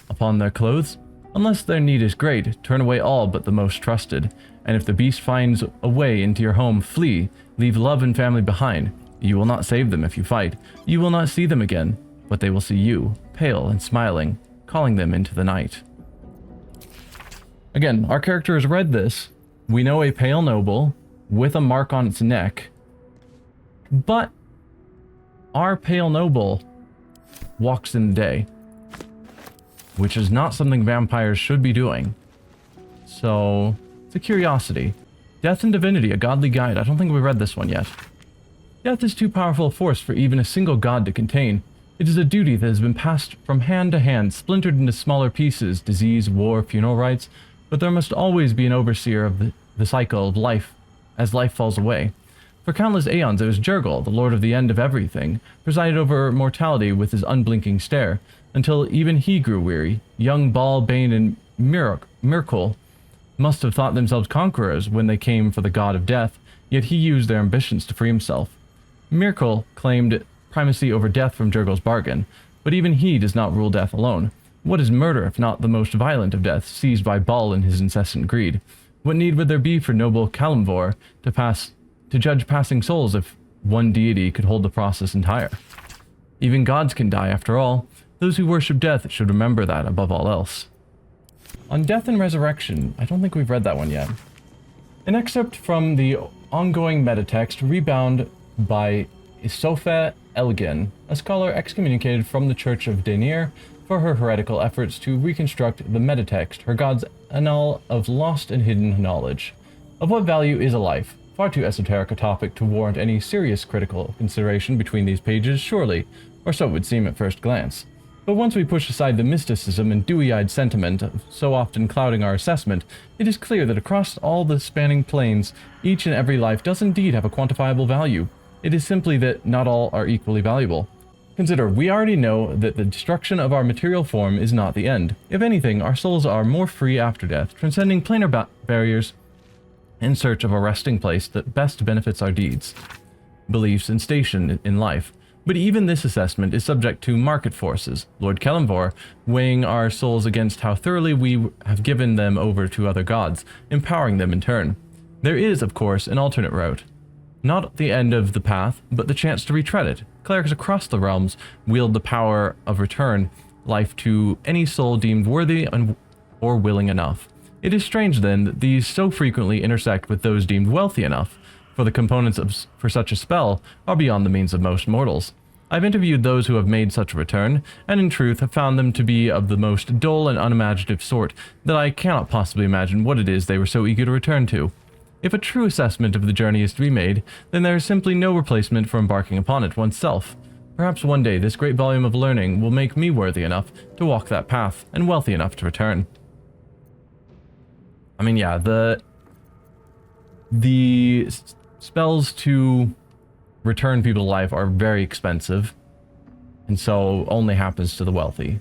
upon their clothes? Unless their need is great, turn away all but the most trusted. And if the beast finds a way into your home, flee. Leave love and family behind. You will not save them if you fight. You will not see them again, but they will see you, pale and smiling, calling them into the night. Again, our character has read this. We know a pale noble with a mark on its neck, but our pale noble walks in the day, which is not something vampires should be doing. So, it's a curiosity. Death and Divinity, a godly guide. I don't think we read this one yet. Death is too powerful a force for even a single god to contain. It is a duty that has been passed from hand to hand, splintered into smaller pieces, disease, war, funeral rites, but there must always be an overseer of the cycle of life as life falls away. For countless aeons it was Jurgal, the lord of the end of everything, presided over mortality with his unblinking stare, until even he grew weary. Young Baal, Bane, and Myrkul must have thought themselves conquerors when they came for the god of death, yet he used their ambitions to free himself. Myrkul claimed primacy over death from Jurgal's bargain, but even he does not rule death alone. What is murder if not the most violent of deaths, seized by Baal in his incessant greed? What need would there be for noble Kalimvor to judge passing souls if one deity could hold the process entire? Even gods can die after all. Those who worship death should remember that above all else. On Death and Resurrection, I don't think we've read that one yet. An excerpt from the ongoing metatext rebound by Isofa Elgin, a scholar excommunicated from the Church of Daenir for her heretical efforts to reconstruct the metatext, her god's annal of lost and hidden knowledge. Of what value is a life? Far too esoteric a topic to warrant any serious critical consideration between these pages, surely, or so it would seem at first glance. But once we push aside the mysticism and dewy-eyed sentiment so often clouding our assessment, it is clear that across all the spanning planes, each and every life does indeed have a quantifiable value. It is simply that not all are equally valuable. Consider, we already know that the destruction of our material form is not the end. If anything, our souls are more free after death, transcending planar barriers in search of a resting place that best benefits our deeds, beliefs, and station in life. But even this assessment is subject to market forces, Lord Kalimvor weighing our souls against how thoroughly we have given them over to other gods, empowering them in turn. There is, of course, an alternate route. Not the end of the path, but the chance to retread it. Clerics across the realms wield the power of return life to any soul deemed worthy or willing enough. It is strange then that these so frequently intersect with those deemed wealthy enough. for the components for such a spell are beyond the means of most mortals. I've interviewed those who have made such a return, and in truth have found them to be of the most dull and unimaginative sort that I cannot possibly imagine what it is they were so eager to return to. If a true assessment of the journey is to be made, then there is simply no replacement for embarking upon it oneself. Perhaps one day this great volume of learning will make me worthy enough to walk that path, and wealthy enough to return. I mean, yeah, the spells to return people to life are very expensive, and so only happens to the wealthy.